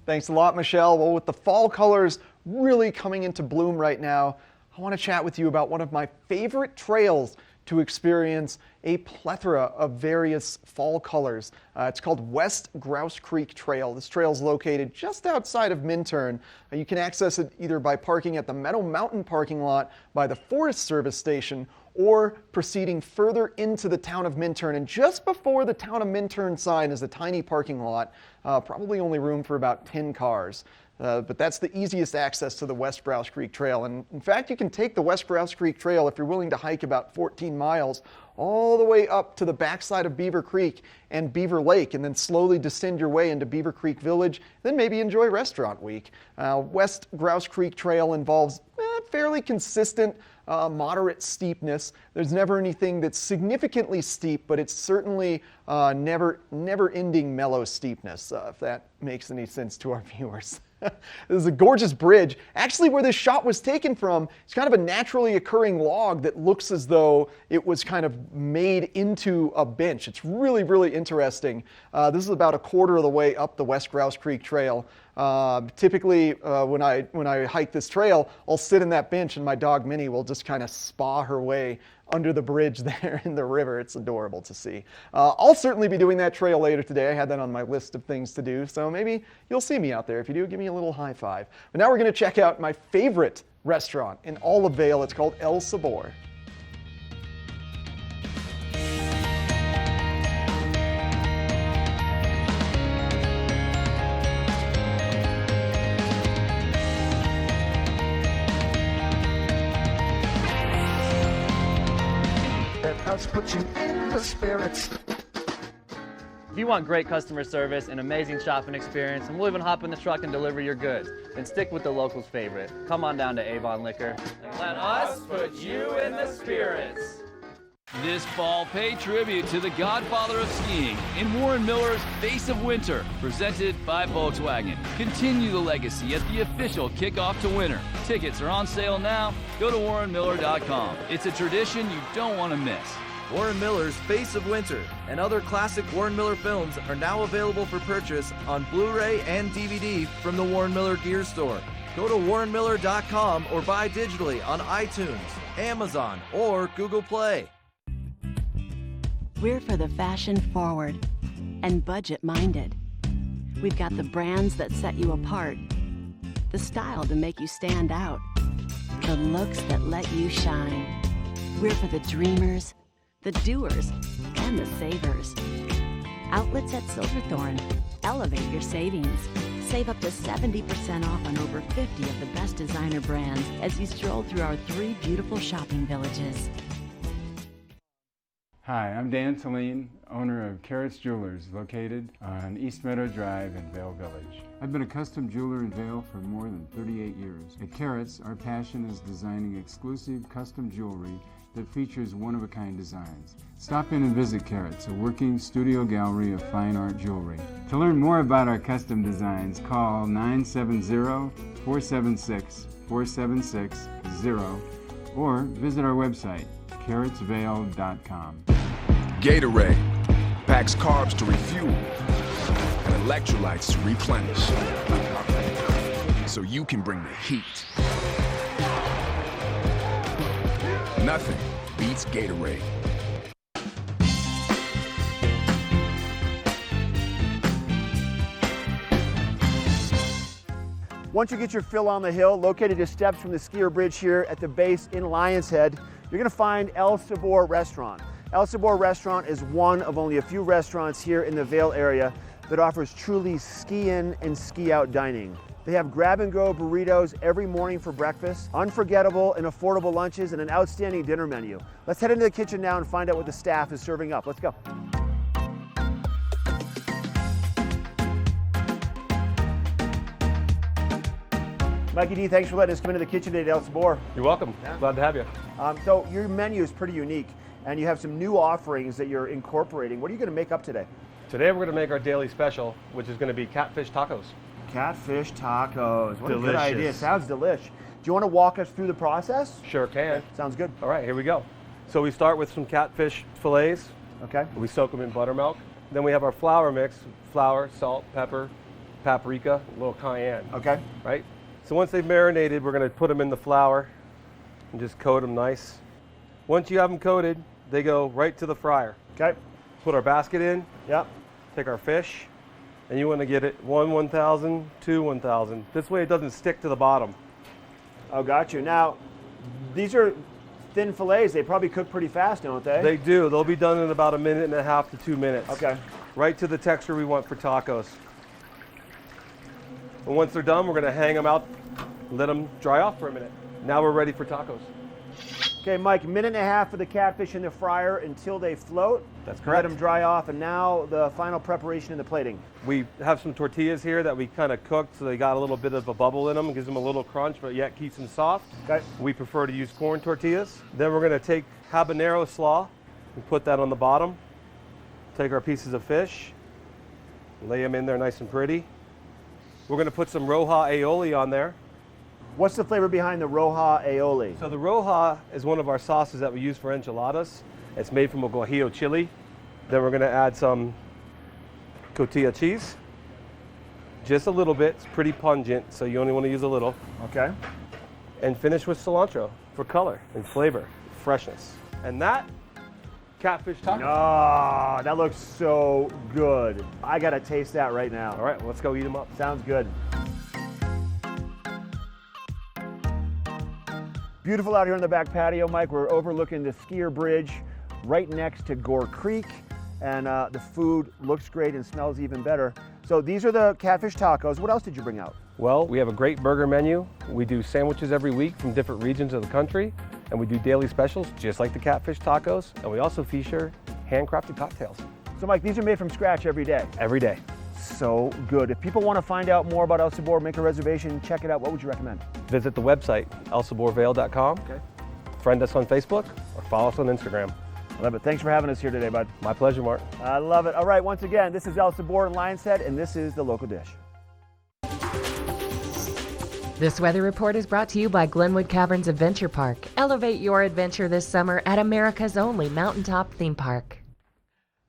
Thanks a lot, Michelle. Well, with the fall colors really coming into bloom right now, I want to chat with you about one of my favorite trails to experience a plethora of various fall colors. It's called West Grouse Creek Trail. This trail is located just outside of Minturn. You can access it either by parking at the Meadow Mountain parking lot by the Forest Service station, or proceeding further into the town of Minturn. And just before the town of Minturn sign is a tiny parking lot, probably only room for about 10 cars. But that's the easiest access to the West Grouse Creek Trail. And in fact, you can take the West Grouse Creek Trail if you're willing to hike about 14 miles all the way up to the backside of Beaver Creek and Beaver Lake, and then slowly descend your way into Beaver Creek Village, then maybe enjoy Restaurant Week. West Grouse Creek Trail involves fairly consistent moderate steepness. There's never anything that's significantly steep, but it's certainly never-ending mellow steepness, if that makes any sense to our viewers. This is a gorgeous bridge. Actually, where this shot was taken from, it's kind of a naturally occurring log that looks as though it was kind of made into a bench. It's really, really interesting. This is about a quarter of the way up the West Grouse Creek Trail. Typically, when I hike this trail, I'll sit in that bench and my dog Minnie will just kind of spa her way under the bridge there in the river. It's adorable to see. I'll certainly be doing that trail later today. I had that on my list of things to do, so maybe you'll see me out there. If you do, give me a little high five. But now we're going to check out my favorite restaurant in all of Vail. It's called El Sabor. Put you in the spirits. If you want great customer service and amazing shopping experience, and we'll even hop in the truck and deliver your goods, then stick with the locals' favorite. Come on down to Avon Liquor. Let us put you in the spirits. This fall, pay tribute to the godfather of skiing in Warren Miller's Face of Winter, presented by Volkswagen. Continue the legacy at the official kickoff to winter. Tickets are on sale now. Go to warrenmiller.com. It's a tradition you don't want to miss. Warren Miller's Face of Winter and other classic Warren Miller films are now available for purchase on Blu-ray and DVD from the Warren Miller Gear Store. Go to warrenmiller.com or buy digitally on iTunes, Amazon, or Google Play. We're for the fashion forward and budget minded. We've got the brands that set you apart, the style to make you stand out, the looks that let you shine. We're for the dreamers, the doers, and the savers. Outlets at Silverthorne. Elevate your savings. Save up to 70% off on over 50 of the best designer brands as you stroll through our 3 beautiful shopping villages. Hi, I'm Dan Talene, owner of Carrots Jewelers, located on East Meadow Drive in Vail Village. I've been a custom jeweler in Vail for more than 38 years. At Carrots, our passion is designing exclusive custom jewelry that features one-of-a-kind designs. Stop in and visit Carrots, a working studio gallery of fine art jewelry. To learn more about our custom designs, call 970-476-4760 or visit our website, carrotsvail.com. Gatorade packs carbs to refuel and electrolytes to replenish, so you can bring the heat. Nothing beats Gatorade. Once you get your fill on the hill, located just steps from the skier bridge here at the base in Lion's Head, you're gonna find El Sabor Restaurant. El Sabor Restaurant is one of only a few restaurants here in the Vail area that offers truly ski-in and ski-out dining. They have grab-and-go burritos every morning for breakfast, unforgettable and affordable lunches, and an outstanding dinner menu. Let's head into the kitchen now and find out what the staff is serving up. Let's go. Mikey D, thanks for letting us come into the kitchen today at El Sabor. You're welcome. Glad to have you. So your menu is pretty unique, and you have some new offerings that you're incorporating. What are you going to make up today? Today we're going to make our daily special, which is going to be catfish tacos. Catfish tacos. What Delicious. a good idea. Sounds delish. Do you want to walk us through the process? Sure can. Sounds good. All right, here we go. So we start with some catfish fillets. Okay. We soak them in buttermilk. Then we have our flour mix: flour, salt, pepper, paprika, a little cayenne. Okay. Right? So once they've marinated, we're going to put them in the flour and just coat them nice. Once you have them coated, they go right to the fryer. Okay. Put our basket in. Yep. Take our fish, and you want to get it 1,000, 1,000. This way it doesn't stick to the bottom. Oh, got you. Now, these are thin fillets. They probably cook pretty fast, don't they? They do. They'll be done in about 1.5 to 2 minutes. Okay. Right to the texture we want for tacos. And once they're done, we're going to hang them out, let them dry off for a minute. Now we're ready for tacos. Okay, Mike, 1.5 minutes for the catfish in the fryer until they float. That's correct. Let them dry off, and now the final preparation in the plating. We have some tortillas here that we kind of cooked so they got a little bit of a bubble in them. It gives them a little crunch, but yet keeps them soft. Okay. We prefer to use corn tortillas. Then we're going to take habanero slaw and put that on the bottom. Take our pieces of fish, lay them in there nice and pretty. We're going to put some roja aioli on there. What's the flavor behind the roja aioli? So the roja is one of our sauces that we use for enchiladas. It's made from a guajillo chili. Then we're going to add some cotija cheese. Just a little bit. It's pretty pungent, so you only want to use a little. Okay. And finish with cilantro for color and flavor, freshness. And that, catfish taco. Oh, that looks so good. I got to taste that right now. All right, let's go eat them up. Sounds good. Beautiful out here on the back patio, Mike. We're overlooking the skier bridge right next to Gore Creek, and the food looks great and smells even better. So these are the catfish tacos. What else did you bring out? Well, we have a great burger menu. We do sandwiches every week from different regions of the country, and we do daily specials just like the catfish tacos, and we also feature handcrafted cocktails. So Mike, these are made from scratch every day? Every day. So good. If people want to find out more about El Sabor, make a reservation, check it out, what would you recommend? Visit the website, elsaborvale.com. Okay. Friend us on Facebook or follow us on Instagram. I love it. Thanks for having us here today, bud. My pleasure, Mark. I love it. All right, once again, this is El Sabor in Lion's Head, and this is the local dish. This weather report is brought to you by Glenwood Caverns Adventure Park. Elevate your adventure this summer at America's only mountaintop theme park.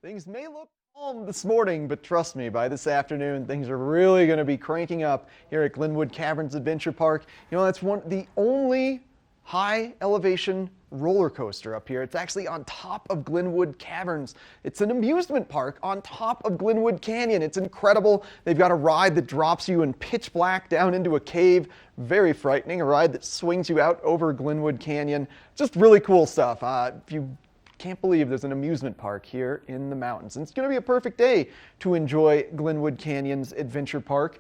Things may look calm this morning, but trust me, by this afternoon, things are really going to be cranking up here at Glenwood Caverns Adventure Park. You know, that's the only high elevation roller coaster up here. It's actually on top of Glenwood Caverns. It's an amusement park on top of Glenwood Canyon. It's incredible. They've got a ride that drops you in pitch black down into a cave. Very frightening. A ride that swings you out over Glenwood Canyon. Just really cool stuff. If you can't believe there's an amusement park here in the mountains. And it's going to be a perfect day to enjoy Glenwood Canyon's Adventure Park.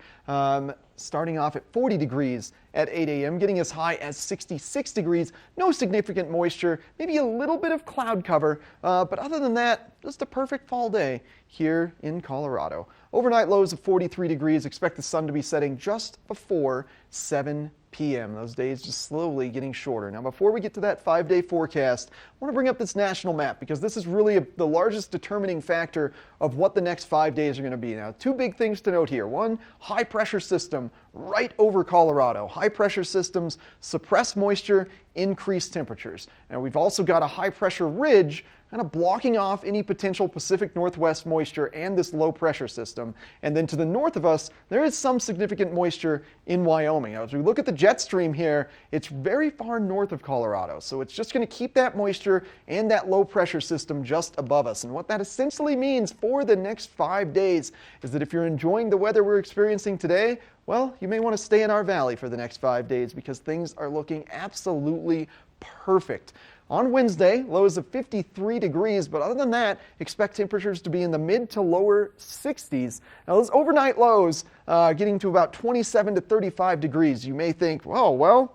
Starting off at 40 degrees at 8 a.m., getting as high as 66 degrees. No significant moisture, maybe a little bit of cloud cover, but other than that, just a perfect fall day here in Colorado. Overnight lows of 43 degrees. Expect the sun to be setting just before 7 p.m. Those days just slowly getting shorter. Now, before we get to that 5-day forecast, I want to bring up this national map because this is really the largest determining factor of what the next 5 days are going to be. Now, two big things to note here. One, high pressure system right over Colorado. High pressure systems suppress moisture, increase temperatures. And we've also got a high pressure ridge kind of blocking off any potential Pacific Northwest moisture and this low pressure system. And then to the north of us, there is some significant moisture in Wyoming. Now, as we look at the jet stream here, it's very far north of Colorado. So it's just going to keep that moisture and that low pressure system just above us. And what that essentially means for the next 5 days is that if you're enjoying the weather we're experiencing today, well, you may want to stay in our valley for the next 5 days because things are looking absolutely perfect. On Wednesday, lows of 53 degrees, but other than that, expect temperatures to be in the mid to lower 60s. Now, those overnight lows getting to about 27 to 35 degrees. You may think, oh, well,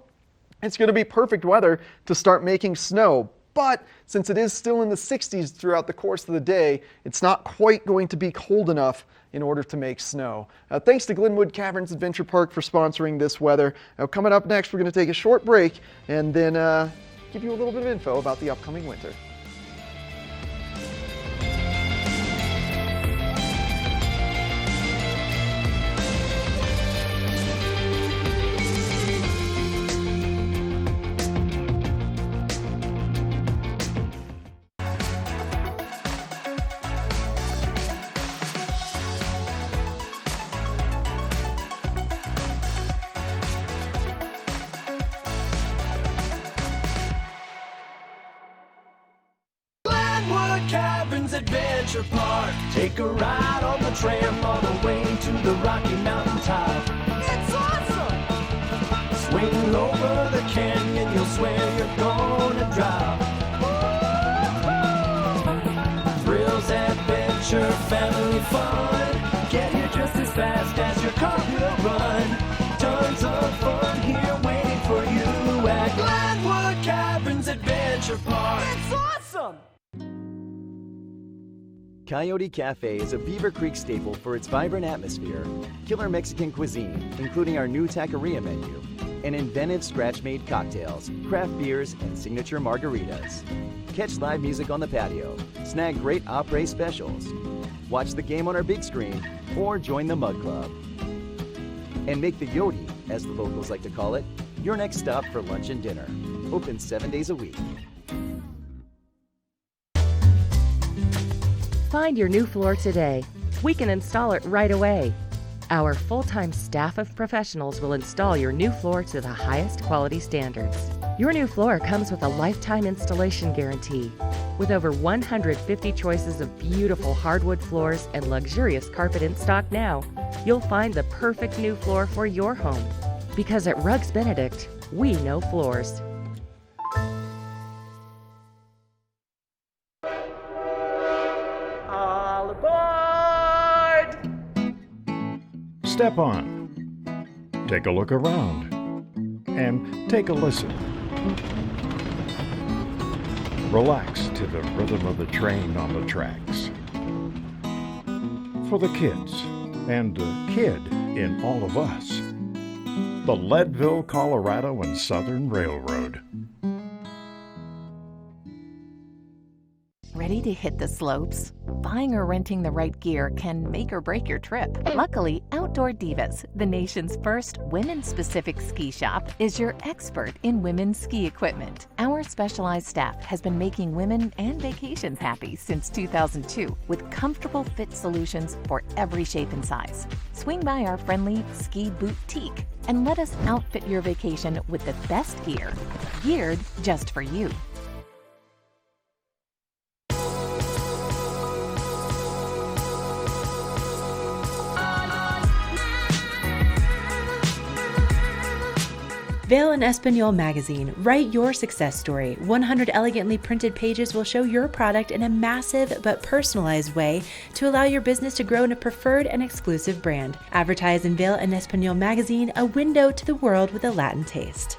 it's going to be perfect weather to start making snow. But since it is still in the 60s throughout the course of the day, it's not quite going to be cold enough in order to make snow. Thanks to Glenwood Caverns Adventure Park for sponsoring this weather. Now, coming up next, we're going to take a short break and then give you a little bit of info about the upcoming winter. Adventure Park. Take a ride on the tram all the way to the Rocky Mountain top. It's awesome! Swing over the canyon, you'll swear you're gonna drop. Thrills, adventure, family fun. Get here just as fast as your car will run. Tons of fun here waiting for you at Glenwood Caverns Adventure Park. It's awesome! Coyote Cafe is a Beaver Creek staple for its vibrant atmosphere, killer Mexican cuisine, including our new taqueria menu, and inventive scratch-made cocktails, craft beers, and signature margaritas. Catch live music on the patio, snag great après specials, watch the game on our big screen, or join the Mug Club. And make the Yodi, as the locals like to call it, your next stop for lunch and dinner. Open 7 days a week. Find your new floor today. We can install it right away. Our full-time staff of professionals will install your new floor to the highest quality standards. Your new floor comes with a lifetime installation guarantee. With over 150 choices of beautiful hardwood floors and luxurious carpet in stock now, you'll find the perfect new floor for your home. Because at Rugs Benedict, we know floors. All aboard! Step on. Take a look around. And take a listen. Relax to the rhythm of the train on the tracks. For the kids, and the kid in all of us. The Leadville, Colorado and Southern Railroad. Ready to hit the slopes? Buying or renting the right gear can make or break your trip. Luckily, Outdoor Divas, the nation's first women-specific ski shop, is your expert in women's ski equipment. Our specialized staff has been making women and vacations happy since 2002 with comfortable fit solutions for every shape and size. Swing by our friendly ski boutique and let us outfit your vacation with the best gear, geared just for you. Vail and Espanol magazine. Write your success story. 100 elegantly printed pages will show your product in a massive but personalized way to allow your business to grow in a preferred and exclusive brand. Advertise in Vail and Espanol magazine, a window to the world with a Latin taste.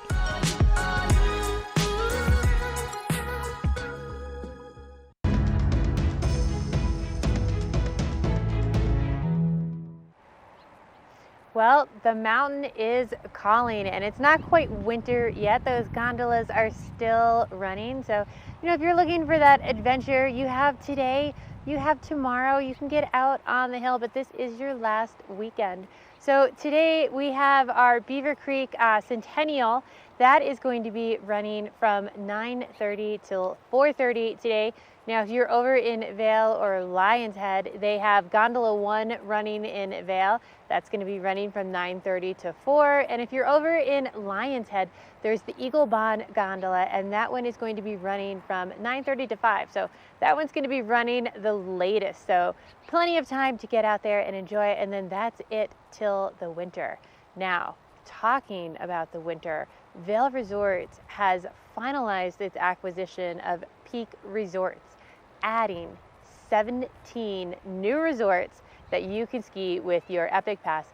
Well, the mountain is calling, and it's not quite winter yet. Those gondolas are still running. So, if you're looking for that adventure, you have today, you have tomorrow, you can get out on the hill, but this is your last weekend. So today we have our Beaver Creek Centennial. That is going to be running from 9:30 till 4:30 today. Now, if you're over in Vail or Lion's Head, they have Gondola 1 running in Vail. That's going to be running from 9:30 to 4. And if you're over in Lion's Head, there's the Eagle Bond Gondola, and that one is going to be running from 9:30 to 5. So that one's going to be running the latest. So plenty of time to get out there and enjoy it. And then that's it till the winter. Now, talking about the winter, Vail Resorts has finalized its acquisition of Peak Resorts, adding 17 new resorts that you can ski with your Epic Pass,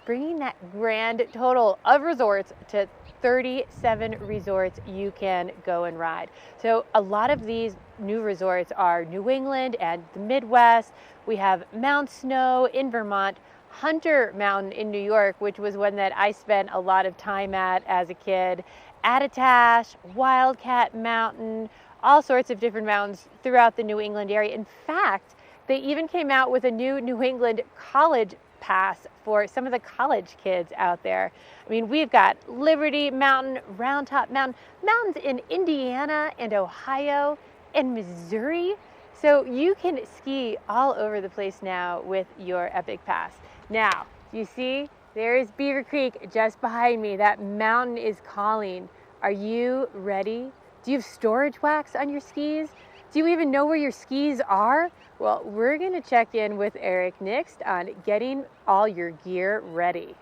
bringing that grand total of resorts to 37 resorts you can go and ride. So a lot of these new resorts are New England and the Midwest. We have Mount Snow in Vermont, Hunter Mountain in New York, which was one that I spent a lot of time at as a kid, Attitash, Wildcat Mountain, all sorts of different mountains throughout the New England area. In fact, they even came out with a new New England college pass for some of the college kids out there. I mean, we've got Liberty Mountain, Round Top Mountain, mountains in Indiana and Ohio and Missouri. So you can ski all over the place now with your Epic Pass. Now, you see, there is Beaver Creek just behind me. That mountain is calling. Are you ready? Do you have storage wax on your skis? Do you even know where your skis are? Well, we're going to check in with Eric next on getting all your gear ready.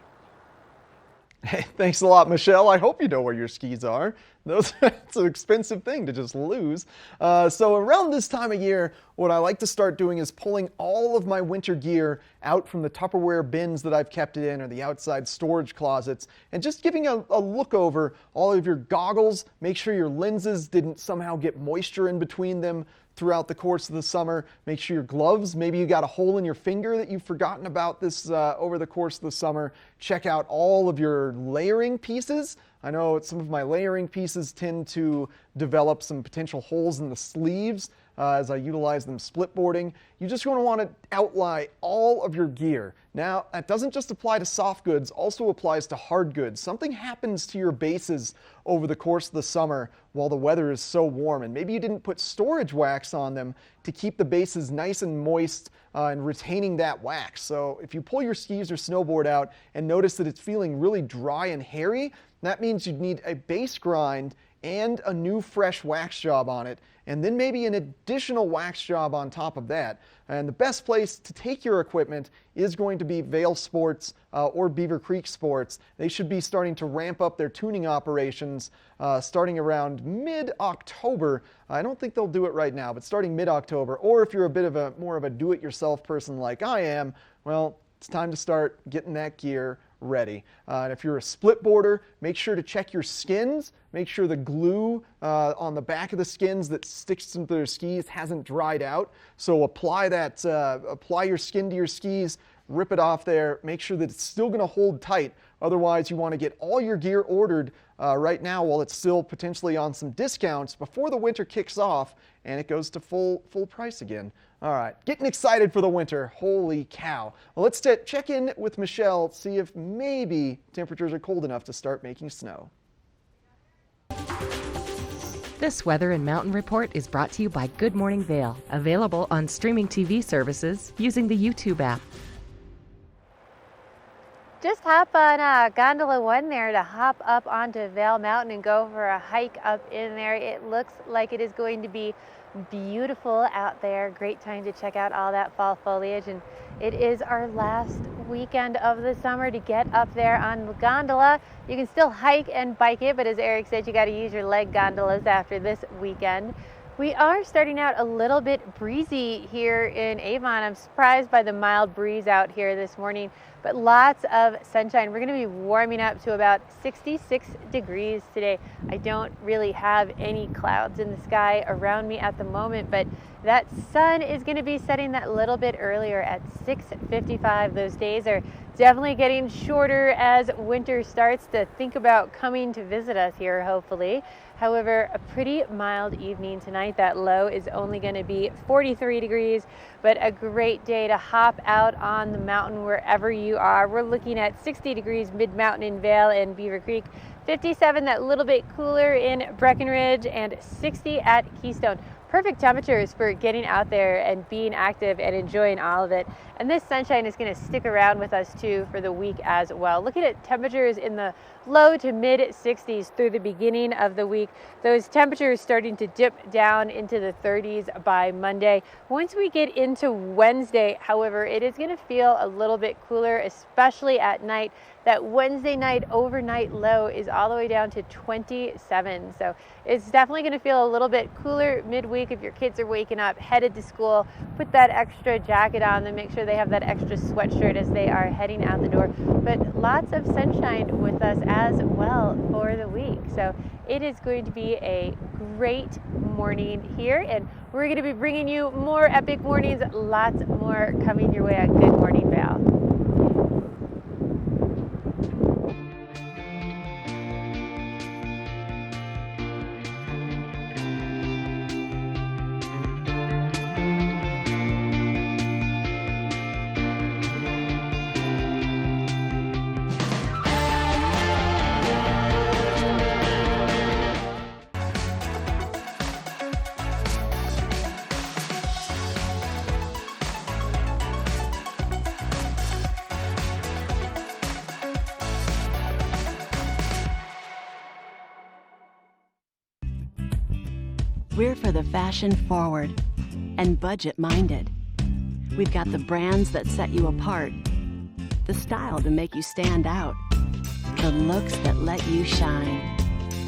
Hey, thanks a lot, Michelle. I hope you know where your skis are. It's an expensive thing to just lose. So around this time of year, what I like to start doing is pulling all of my winter gear out from the Tupperware bins that I've kept it in or the outside storage closets and just giving a look over all of your goggles. Make sure your lenses didn't somehow get moisture in between them throughout the course of the summer. Make sure your gloves, maybe you got a hole in your finger that you've forgotten about this over the course of the summer. Check out all of your layering pieces. I know some of my layering pieces tend to develop some potential holes in the sleeves as I utilize them split boarding. You just want to outline all of your gear. Now, that doesn't just apply to soft goods, also applies to hard goods. Something happens to your bases over the course of the summer while the weather is so warm, and maybe you didn't put storage wax on them to keep the bases nice and moist and retaining that wax. So if you pull your skis or snowboard out and notice that it's feeling really dry and hairy, that means you'd need a base grind and a new fresh wax job on it, and then maybe an additional wax job on top of that. And the best place to take your equipment is going to be Vail Sports or Beaver Creek Sports. They should be starting to ramp up their tuning operations starting around mid-October. I don't think they'll do it right now, but starting mid-October. Or if you're a bit of more of a do-it-yourself person like I am, well, it's time to start getting that gear ready. And if you're a split boarder, make sure to check your skins. Make sure the glue on the back of the skins that sticks into their skis hasn't dried out. So apply your skin to your skis, rip it off there, make sure that it's still going to hold tight. Otherwise, you want to get all your gear ordered right now while it's still potentially on some discounts before the winter kicks off and it goes to full price again. All right, getting excited for the winter. Holy cow. Well, let's check in with Michelle, see if maybe temperatures are cold enough to start making snow. This Weather and Mountain Report is brought to you by Good Morning Vail, available on streaming TV services using the YouTube app. Just hop on Gondola 1 there to hop up onto Vail Mountain and go for a hike up in there. It looks like it is going to be beautiful out there. Great time to check out all that fall foliage, and it is our last weekend of the summer to get up there on the gondola. You can still hike and bike it, but as Eric said, you got to use your leg gondolas after this weekend. We are starting out a little bit breezy here in Avon. I'm surprised by the mild breeze out here this morning, but lots of sunshine. We're going to be warming up to about 66 degrees today. I don't really have any clouds in the sky around me at the moment, but that sun is going to be setting that little bit earlier at 6:55. Those days are definitely getting shorter as winter starts to think about coming to visit us here, hopefully. However, a pretty mild evening tonight. That low is only going to be 43 degrees, but a great day to hop out on the mountain wherever you are. We're looking at 60 degrees mid-mountain in Vail and Beaver Creek, 57 that little bit cooler in Breckenridge, and 60 at Keystone. Perfect temperatures for getting out there and being active and enjoying all of it. And this sunshine is going to stick around with us too for the week as well. Looking at temperatures in the low to mid 60s through the beginning of the week. Those temperatures starting to dip down into the 30s by Monday. Once we get into Wednesday, however, it is going to feel a little bit cooler, especially at night. That Wednesday night overnight low is all the way down to 27. So it's definitely going to feel a little bit cooler midweek if your kids are waking up, headed to school. Put that extra jacket on them, make sure they have that extra sweatshirt as they are heading out the door. But lots of sunshine with us as well for the week. So it is going to be a great morning here, and we're going to be bringing you more epic mornings, lots more coming your way on Good Morning Vail. We're for the fashion forward and budget minded. We've got the brands that set you apart, the style to make you stand out, the looks that let you shine.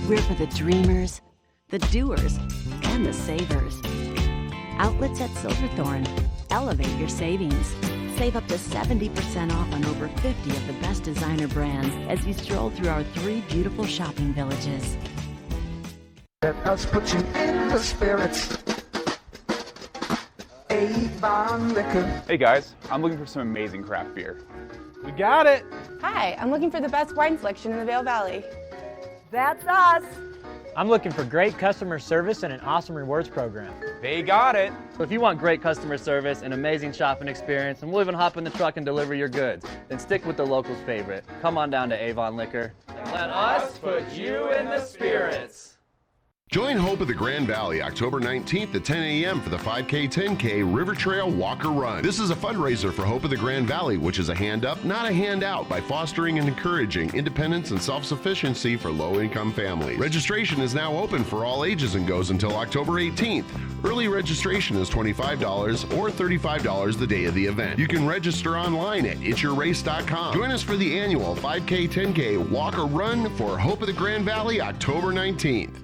We're for the dreamers, the doers, and the savers. Outlets at Silverthorne. Elevate your savings. Save up to 70% off on over 50 of the best designer brands as you stroll through our 3 beautiful shopping villages. Let us put you in the spirits. Avon Liquor. Hey guys, I'm looking for some amazing craft beer. We got it! Hi, I'm looking for the best wine selection in the Vail Valley. That's us. I'm looking for great customer service and an awesome rewards program. They got it. So if you want great customer service and amazing shopping experience, and we'll even hop in the truck and deliver your goods, then stick with the locals' favorite. Come on down to Avon Liquor. Let us put you in the spirits. Join Hope of the Grand Valley October 19th at 10 a.m. for the 5K 10K River Trail Walk or Run. This is a fundraiser for Hope of the Grand Valley, which is a hand up, not a handout, by fostering and encouraging independence and self-sufficiency for low-income families. Registration is now open for all ages and goes until October 18th. Early registration is $25 or $35 the day of the event. You can register online at itsyourrace.com. Join us for the annual 5K 10K Walk or Run for Hope of the Grand Valley October 19th.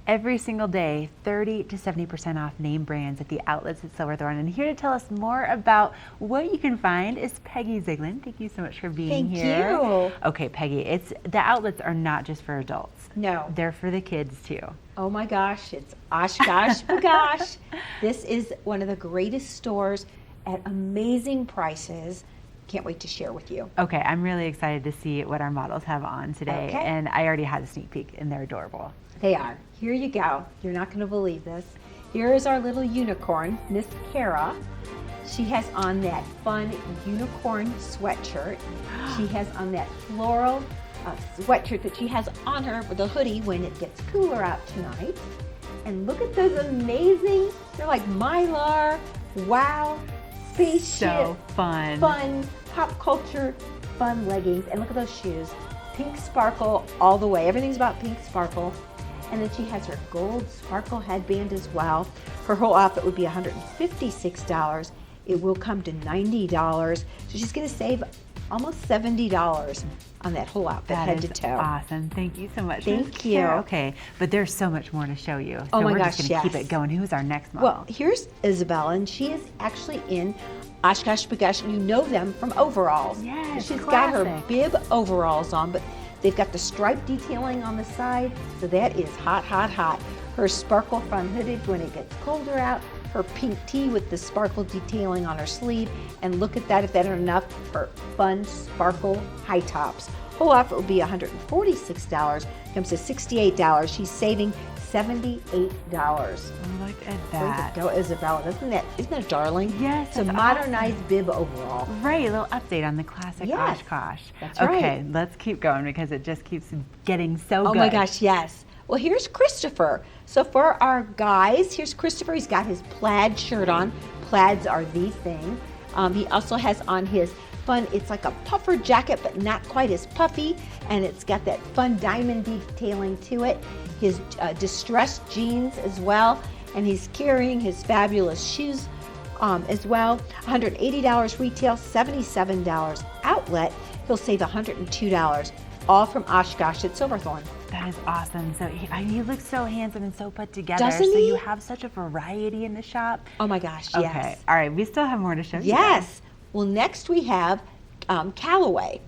Every single day, 30 to 70% off name brands at the outlets at Silverthorne. And here to tell us more about what you can find is Peggy Ziegland. Thank you so much for being here. Thank you. Okay, Peggy, the outlets are not just for adults. No. They're for the kids too. Oh my gosh, it's Oshkosh Bagosh. This is one of the greatest stores at amazing prices. Can't wait to share with you. Okay, I'm really excited to see what our models have on today. Okay. And I already had a sneak peek and they're adorable. They are. Here you go. You're not going to believe this. Here is our little unicorn, Miss Kara. She has on that fun unicorn sweatshirt. She has on that floral sweatshirt that she has on her with a hoodie when it gets cooler out tonight. And look at those amazing, they're like Mylar, wow, spaceship. So fun. Fun, pop culture, fun leggings. And look at those shoes. Pink sparkle all the way. Everything's about pink sparkle. And then she has her gold sparkle headband as well. Her whole outfit would be $156. It will come to $90. So she's going to save almost $70 on that whole outfit, head to toe. Awesome. Thank you so much. Thank you. Okay, but there's so much more to show you. So Oh my we're gosh, just going to keep yes. it going. Who's our next model? Well, here's Isabella, and she is actually in Oshkosh Bagosh. You know them from overalls. Yes, She's got her classic. bib overalls on, but they've got the stripe detailing on the side, so that is hot, hot, hot. Her sparkle front hooded when it gets colder out, her pink tee with the sparkle detailing on her sleeve, and look at that, if that isn't enough, her fun sparkle high tops. Whole outfit will be $146, comes to $68. She's saving $78. Look at that. Way to go, Isabella. Isn't that darling? Yes, It's a that's modernized bib overall. Right, a little update on the classic Yes, Oshkosh. that's Okay, right. let's keep going because it just keeps getting so good. Oh my gosh, yes. Well, here's Christopher. So for our guys, here's Christopher. He's got his plaid shirt on. Plaids are the thing. He also has on his fun, it's like a puffer jacket, but not quite as puffy. And it's got that fun diamond detailing to it. His distressed jeans as well. And he's carrying his fabulous shoes as well. $180 retail, $77 outlet. He'll save $102. All from Oshkosh at Silverthorne. That is awesome. So he looks so handsome and so put together. Doesn't so he? you have such a variety in the shop. Oh my gosh, Okay. yes. All right, we still have more to show you. Yes. Well, next we have Callaway.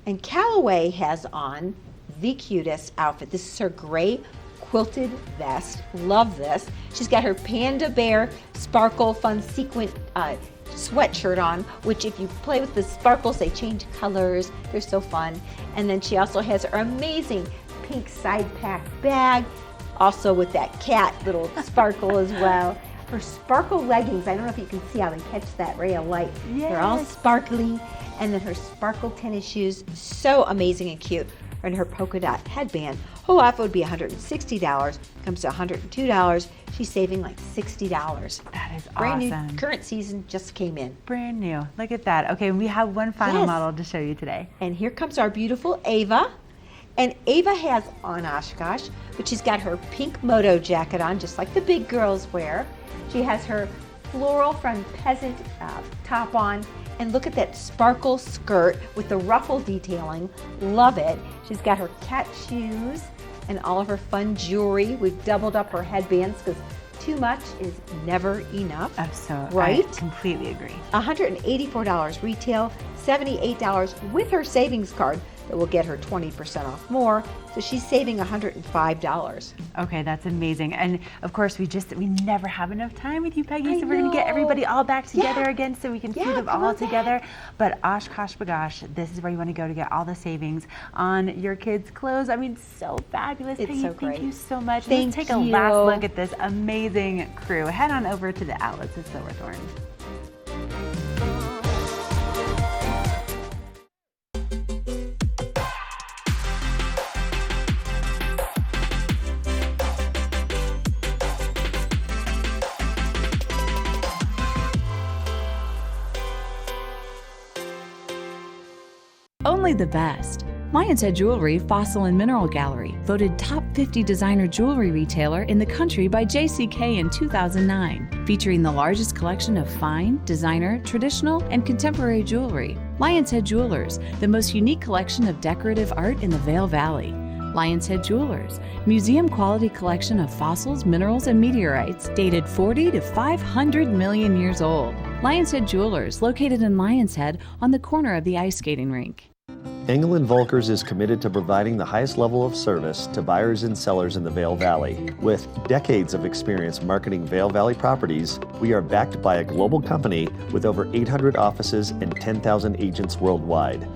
And Callaway has on the cutest outfit. This is her gray quilted vest. Love this. She's got her panda bear sparkle fun sequin sweatshirt on, which if you play with the sparkles, they change colors. They're so fun. And then she also has her amazing pink side pack bag, also with that cat little sparkle as well. Her sparkle leggings, I don't know if you can see how they catch that ray of light. They're all Yes. sparkly. And then her sparkle tennis shoes, so amazing and cute. And her polka dot headband. Whole outfit would be $160, comes to $102. She's saving like $60. That is Brand awesome. new, current season just came in. Brand new. Look at that. Okay, we have one final Yes. model to show you today. And here comes our beautiful Ava. And Ava has on Oshkosh, but she's got her pink moto jacket on, just like the big girls wear. She has her floral front peasant top on. And look at that sparkle skirt with the ruffle detailing. Love it. She's got her cat shoes and all of her fun jewelry. We've doubled up her headbands because too much is never enough. Right? I completely agree. $184 retail, $78 with her savings card. that will get her 20% off more. So she's saving $105. Okay, that's amazing. And of course, we never have enough time with you, Peggy, so we're going to get know. everybody all back together Yeah. again so we can see Yeah, them come all on together. But Oshkosh Bagosh, this is where you want to go to get all the savings on your kids' clothes. I mean, so fabulous. It's Peggy, so great. Thank you so much. Thank Let's take a you. last look at this amazing crew. Head on over to the outlets at Silverthorne. Only the best. Lion's Head Jewelry Fossil and Mineral Gallery, voted top 50 designer jewelry retailer in the country by JCK in 2009, featuring the largest collection of fine, designer, traditional, and contemporary jewelry. Lion's Head Jewelers, the most unique collection of decorative art in the Vail Valley. Lion's Head Jewelers, museum quality collection of fossils, minerals, and meteorites dated 40 to 500 million years old. Lion's Head Jewelers, located in Lion's Head on the corner of the ice skating rink. Engel & Volkers is committed to providing the highest level of service to buyers and sellers in the Vail Valley. With decades of experience marketing Vail Valley properties, we are backed by a global company with over 800 offices and 10,000 agents worldwide.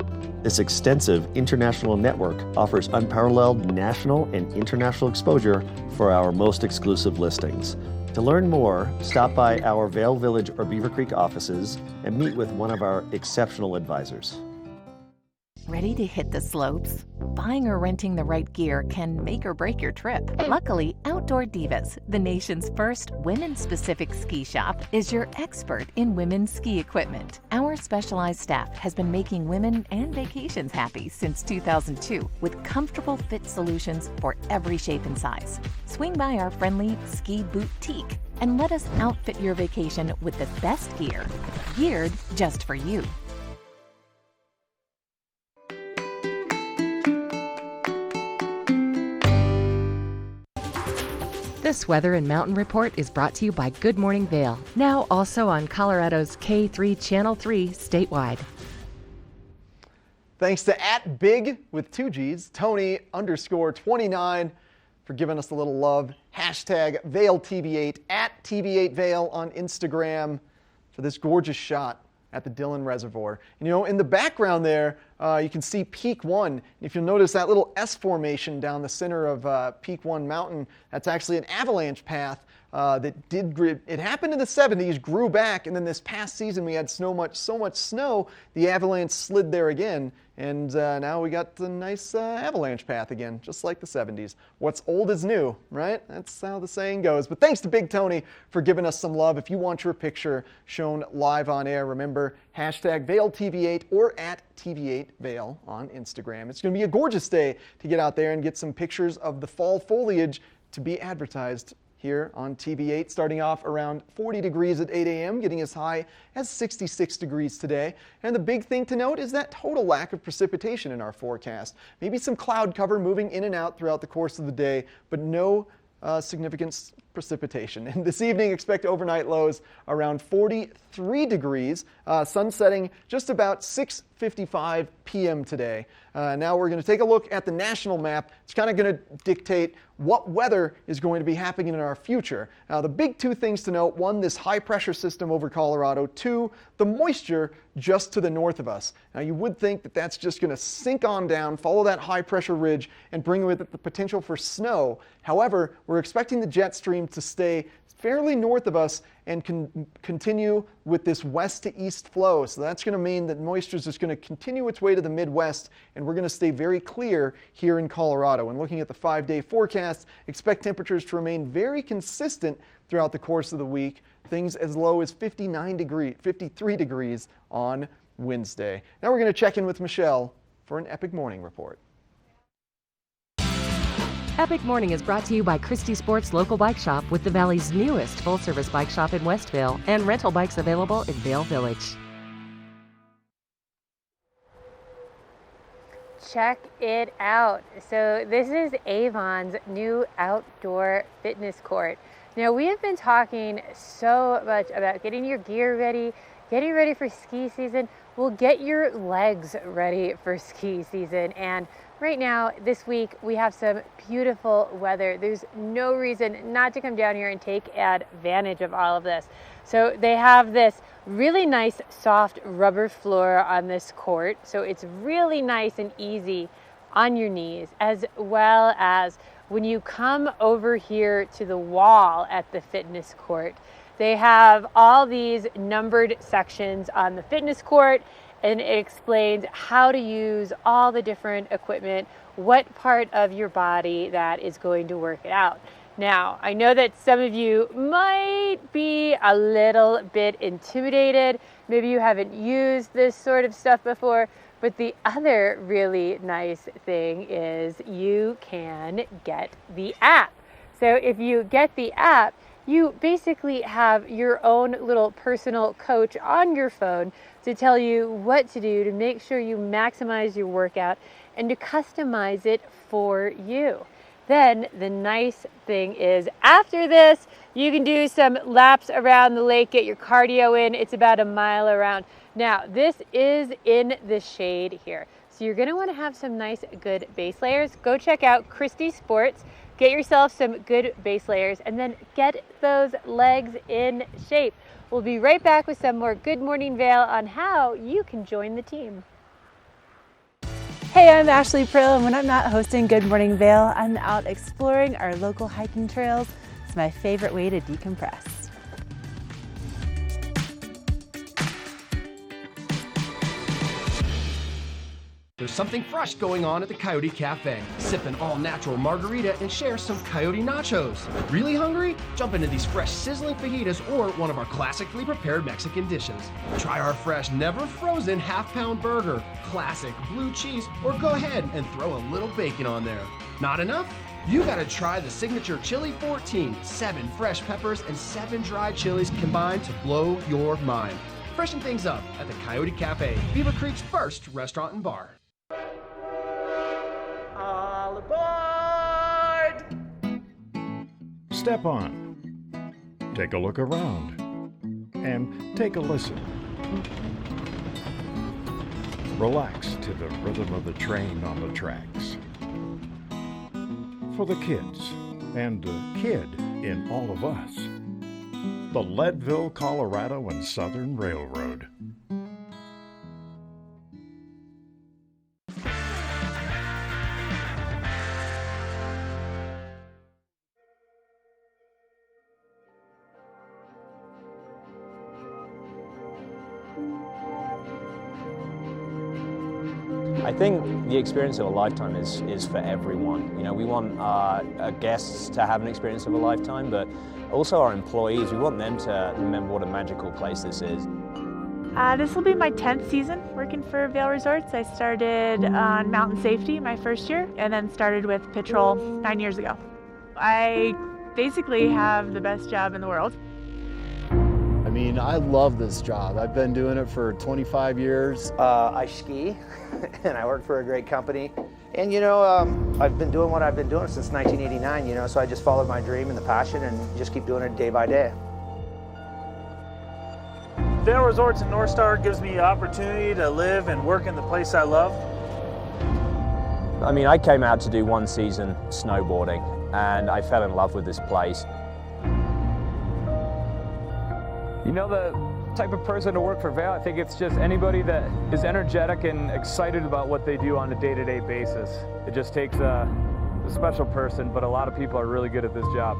This extensive international network offers unparalleled national and international exposure for our most exclusive listings. To learn more, stop by our Vail Village or Beaver Creek offices and meet with one of our exceptional advisors. Ready to hit the slopes? Buying or renting the right gear can make or break your trip. Luckily, Outdoor Divas, the nation's first women-specific ski shop, is your expert in women's ski equipment. Our specialized staff has been making women and vacations happy since 2002 with comfortable fit solutions for every shape and size. Swing by our friendly Ski Boutique and let us outfit your vacation with the best gear, geared just for you. This weather and mountain report is brought to you by Good Morning Vail, now also on Colorado's K3 Channel 3 statewide. Thanks to @big with 2 G's, Tony_29 for giving us a little love. Hashtag VailTV8 @TV8Vail on Instagram for this gorgeous shot at the Dillon Reservoir. And, you know, in the background there, you can see Peak 1. If you'll notice that little S formation down the center of Peak 1 Mountain, that's actually an avalanche path it happened in the 70s, grew back, and then this past season we had so much snow, the avalanche slid there again, and now we got the nice avalanche path again, just like the 70s. What's old is new, right? That's how the saying goes. But thanks to Big Tony for giving us some love. If you want your picture shown live on air, remember hashtag VailTV8 or @TV8Vail on Instagram. It's going to be a gorgeous day to get out there and get some pictures of the fall foliage to be advertised here on TV8, starting off around 40 degrees at 8 a.m., getting as high as 66 degrees today. And the big thing to note is that total lack of precipitation in our forecast. Maybe some cloud cover moving in and out throughout the course of the day, but no significant precipitation. And this evening, expect overnight lows around 43 degrees, sun setting just about 6:55 p.m. today. Now we're going to take a look at the national map. It's kind of going to dictate what weather is going to be happening in our future. Now, the big two things to note: one, this high pressure system over Colorado; two, the moisture just to the north of us. Now, you would think that that's just going to sink on down, follow that high pressure ridge, and bring with it the potential for snow. However, we're expecting the jet stream to stay fairly north of us and continue with this west to east flow. So that's going to mean that moisture is just going to continue its way to the Midwest, and we're going to stay very clear here in Colorado. And looking at the 5-day forecast, expect temperatures to remain very consistent throughout the course of the week. Things as low as 53 degrees on Wednesday. Now we're going to check in with Michelle for an Epic Morning Report. Epic Morning is brought to you by Christie Sports Local Bike Shop, with the Valley's newest full-service bike shop in Westvale and rental bikes available in Vail Village. Check it out. So this is Avon's new outdoor fitness court. Now, we have been talking so much about getting your gear ready, getting ready for ski season. will get your legs ready for ski season. And right now, this week, we have some beautiful weather. There's no reason not to come down here and take advantage of all of this. So they have this really nice soft rubber floor on this court. So it's really nice and easy on your knees, as well as when you come over here to the wall at the fitness court. They have all these numbered sections on the fitness court, and it explains how to use all the different equipment, what part of your body that is going to work it out. Now, I know that some of you might be a little bit intimidated. Maybe you haven't used this sort of stuff before, but the other really nice thing is you can get the app. So if you get the app, you basically have your own little personal coach on your phone to tell you what to do to make sure you maximize your workout and to customize it for you. Then the nice thing is, after this, you can do some laps around the lake, get your cardio in. It's about a mile around. Now, this is in the shade here. So you're gonna wanna have some nice, good base layers. Go check out Christie Sports. Get yourself some good base layers and then get those legs in shape. We'll be right back with some more Good Morning Vail on how you can join the team. Hey, I'm Ashley Prill, and when I'm not hosting Good Morning Vail, I'm out exploring our local hiking trails. It's my favorite way to decompress. There's something fresh going on at the Coyote Cafe. Sip an all-natural margarita and share some Coyote nachos. Really hungry? Jump into these fresh sizzling fajitas or one of our classically prepared Mexican dishes. Try our fresh, never frozen half-pound burger, classic blue cheese, or go ahead and throw a little bacon on there. Not enough? You gotta try the signature Chili 14, 7 fresh peppers and 7 dried chilies combined to blow your mind. Freshen things up at the Coyote Cafe, Beaver Creek's first restaurant and bar. All aboard! Step on, take a look around, and take a listen. Relax to the rhythm of the train on the tracks. For the kids, and the kid in all of us, the Leadville, Colorado and Southern Railroad. I think the experience of a lifetime is for everyone. You know, we want our guests to have an experience of a lifetime, but also our employees, we want them to remember what a magical place this is. This will be my 10th season working for Vail Resorts. I started on mountain safety my first year and then started with patrol 9 years ago. I basically have the best job in the world. I mean, I love this job. I've been doing it for 25 years. I ski and I work for a great company. And you know, I've been doing what I've been doing since 1989, you know, so I just followed my dream and the passion and just keep doing it day by day. Vail Resorts in North Star gives me the opportunity to live and work in the place I love. I mean, I came out to do one season snowboarding and I fell in love with this place. You know, the type of person to work for Vail, I think it's just anybody that is energetic and excited about what they do on a day-to-day basis. It just takes a special person, but a lot of people are really good at this job.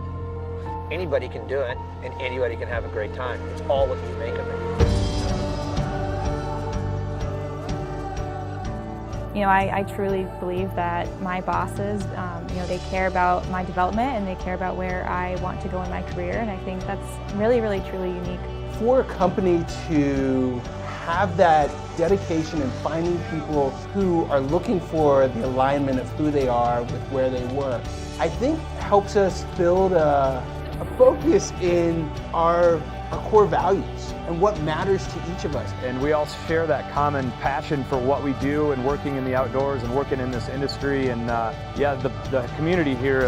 Anybody can do it and anybody can have a great time. It's all what you make of it. You know, I truly believe that my bosses, you know, they care about my development and they care about where I want to go in my career, and I think that's really, really, truly unique. For a company to have that dedication in finding people who are looking for the alignment of who they are with where they work, I think helps us build a focus in our core values and what matters to each of us. And we all share that common passion for what we do and working in the outdoors and working in this industry. And yeah, the community here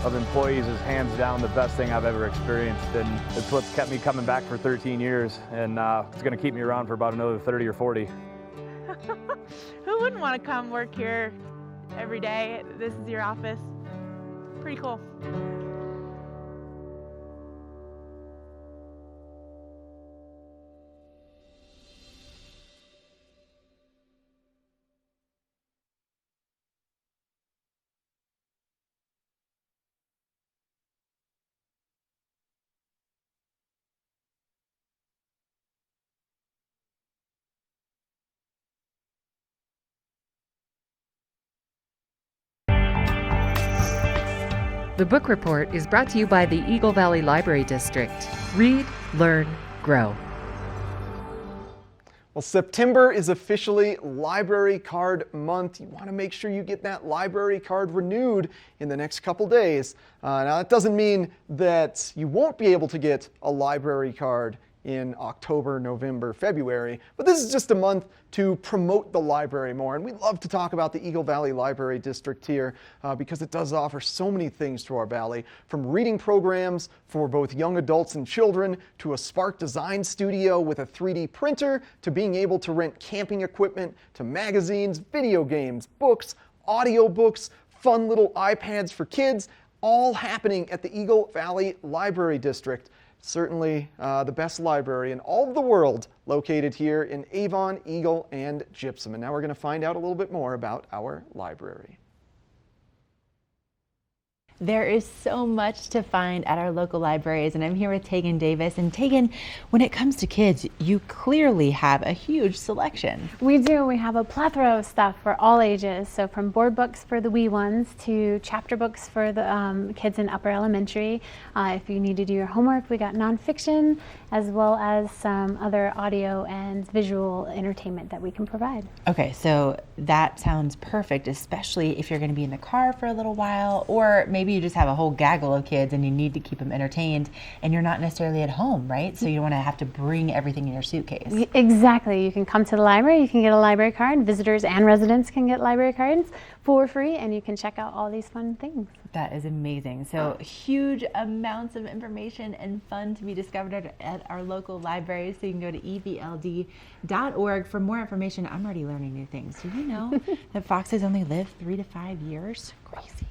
of employees is hands down the best thing I've ever experienced, and it's what's kept me coming back for 13 years, and it's going to keep me around for about another 30 or 40. Who wouldn't want to come work here every day? This is your office. Pretty cool. The Book Report is brought to you by the Eagle Valley Library District. Read, learn, grow. Well, September is officially Library Card Month. You want to make sure you get that library card renewed in the next couple days. Now, that doesn't mean that you won't be able to get a library card in October, November, February, but this is just a month to promote the library more. And we love to talk about the Eagle Valley Library District here because it does offer so many things to our valley, from reading programs for both young adults and children, to a Spark design studio with a 3D printer, to being able to rent camping equipment, to magazines, video games, books, audiobooks, fun little iPads for kids, all happening at the Eagle Valley Library District. Certainly the best library in all of the world, located here in Avon, Eagle, and Gypsum. And now we're going to find out a little bit more about our library. There is so much to find at our local libraries, and I'm here with Tegan Davis. And Tegan, when it comes to kids, you clearly have a huge selection. We do. We have a plethora of stuff for all ages. So from board books for the wee ones to chapter books for the kids in upper elementary. If you need to do your homework, we got nonfiction, as well as some other audio and visual entertainment that we can provide. Okay, so that sounds perfect, especially if you're going to be in the car for a little while, or maybe you just have a whole gaggle of kids and you need to keep them entertained and you're not necessarily at home, right? So you don't want to have to bring everything in your suitcase. Exactly. You can come to the library, you can get a library card. Visitors and residents can get library cards for free, and you can check out all these fun things. That is amazing. So huge amounts of information and fun to be discovered at our local libraries. So you can go to evld.org for more information. I'm already learning new things. Do you know that foxes only live 3 to 5 years? Crazy.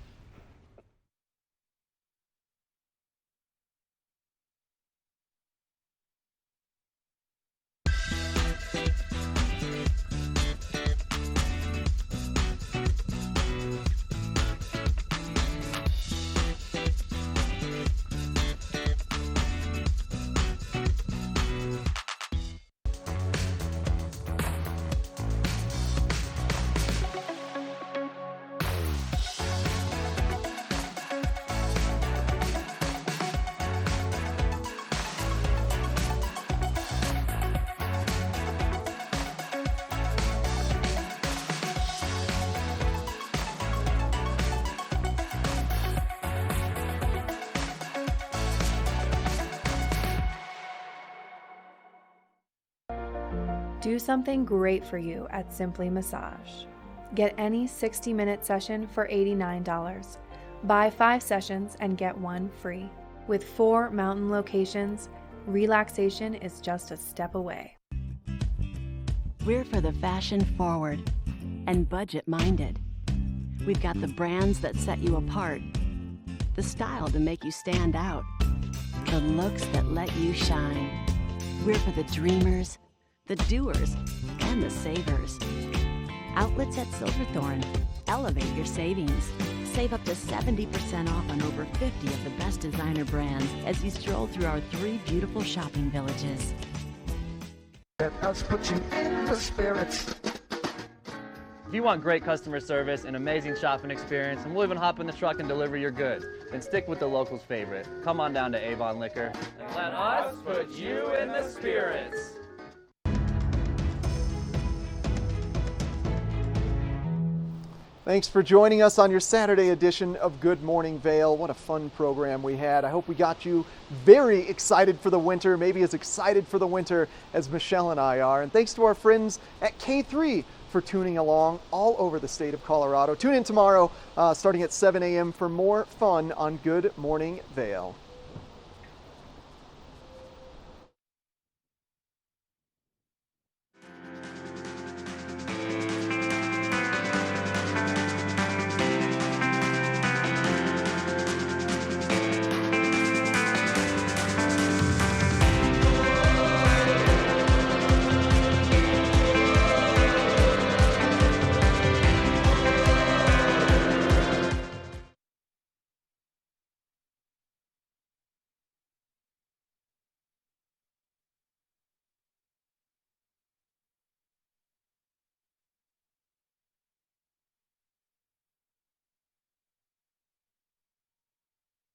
Do something great for you at Simply Massage. Get any 60-minute session for $89. Buy 5 sessions and get 1 free. With 4 mountain locations, relaxation is just a step away. We're for the fashion forward and budget minded. We've got the brands that set you apart, the style to make you stand out, the looks that let you shine. We're for the dreamers, the doers, and the savers. Outlets at Silverthorne. Elevate your savings. Save up to 70% off on over 50 of the best designer brands as you stroll through our 3 beautiful shopping villages. Let us put you in the spirits. If you want great customer service and amazing shopping experience, and we'll even hop in the truck and deliver your goods, then stick with the locals' favorite. Come on down to Avon Liquor. And let us put you in the spirits. Thanks for joining us on your Saturday edition of Good Morning Vail. What a fun program we had. I hope we got you very excited for the winter, maybe as excited for the winter as Michelle and I are. And thanks to our friends at K3 for tuning along all over the state of Colorado. Tune in tomorrow starting at 7 a.m. for more fun on Good Morning Vail.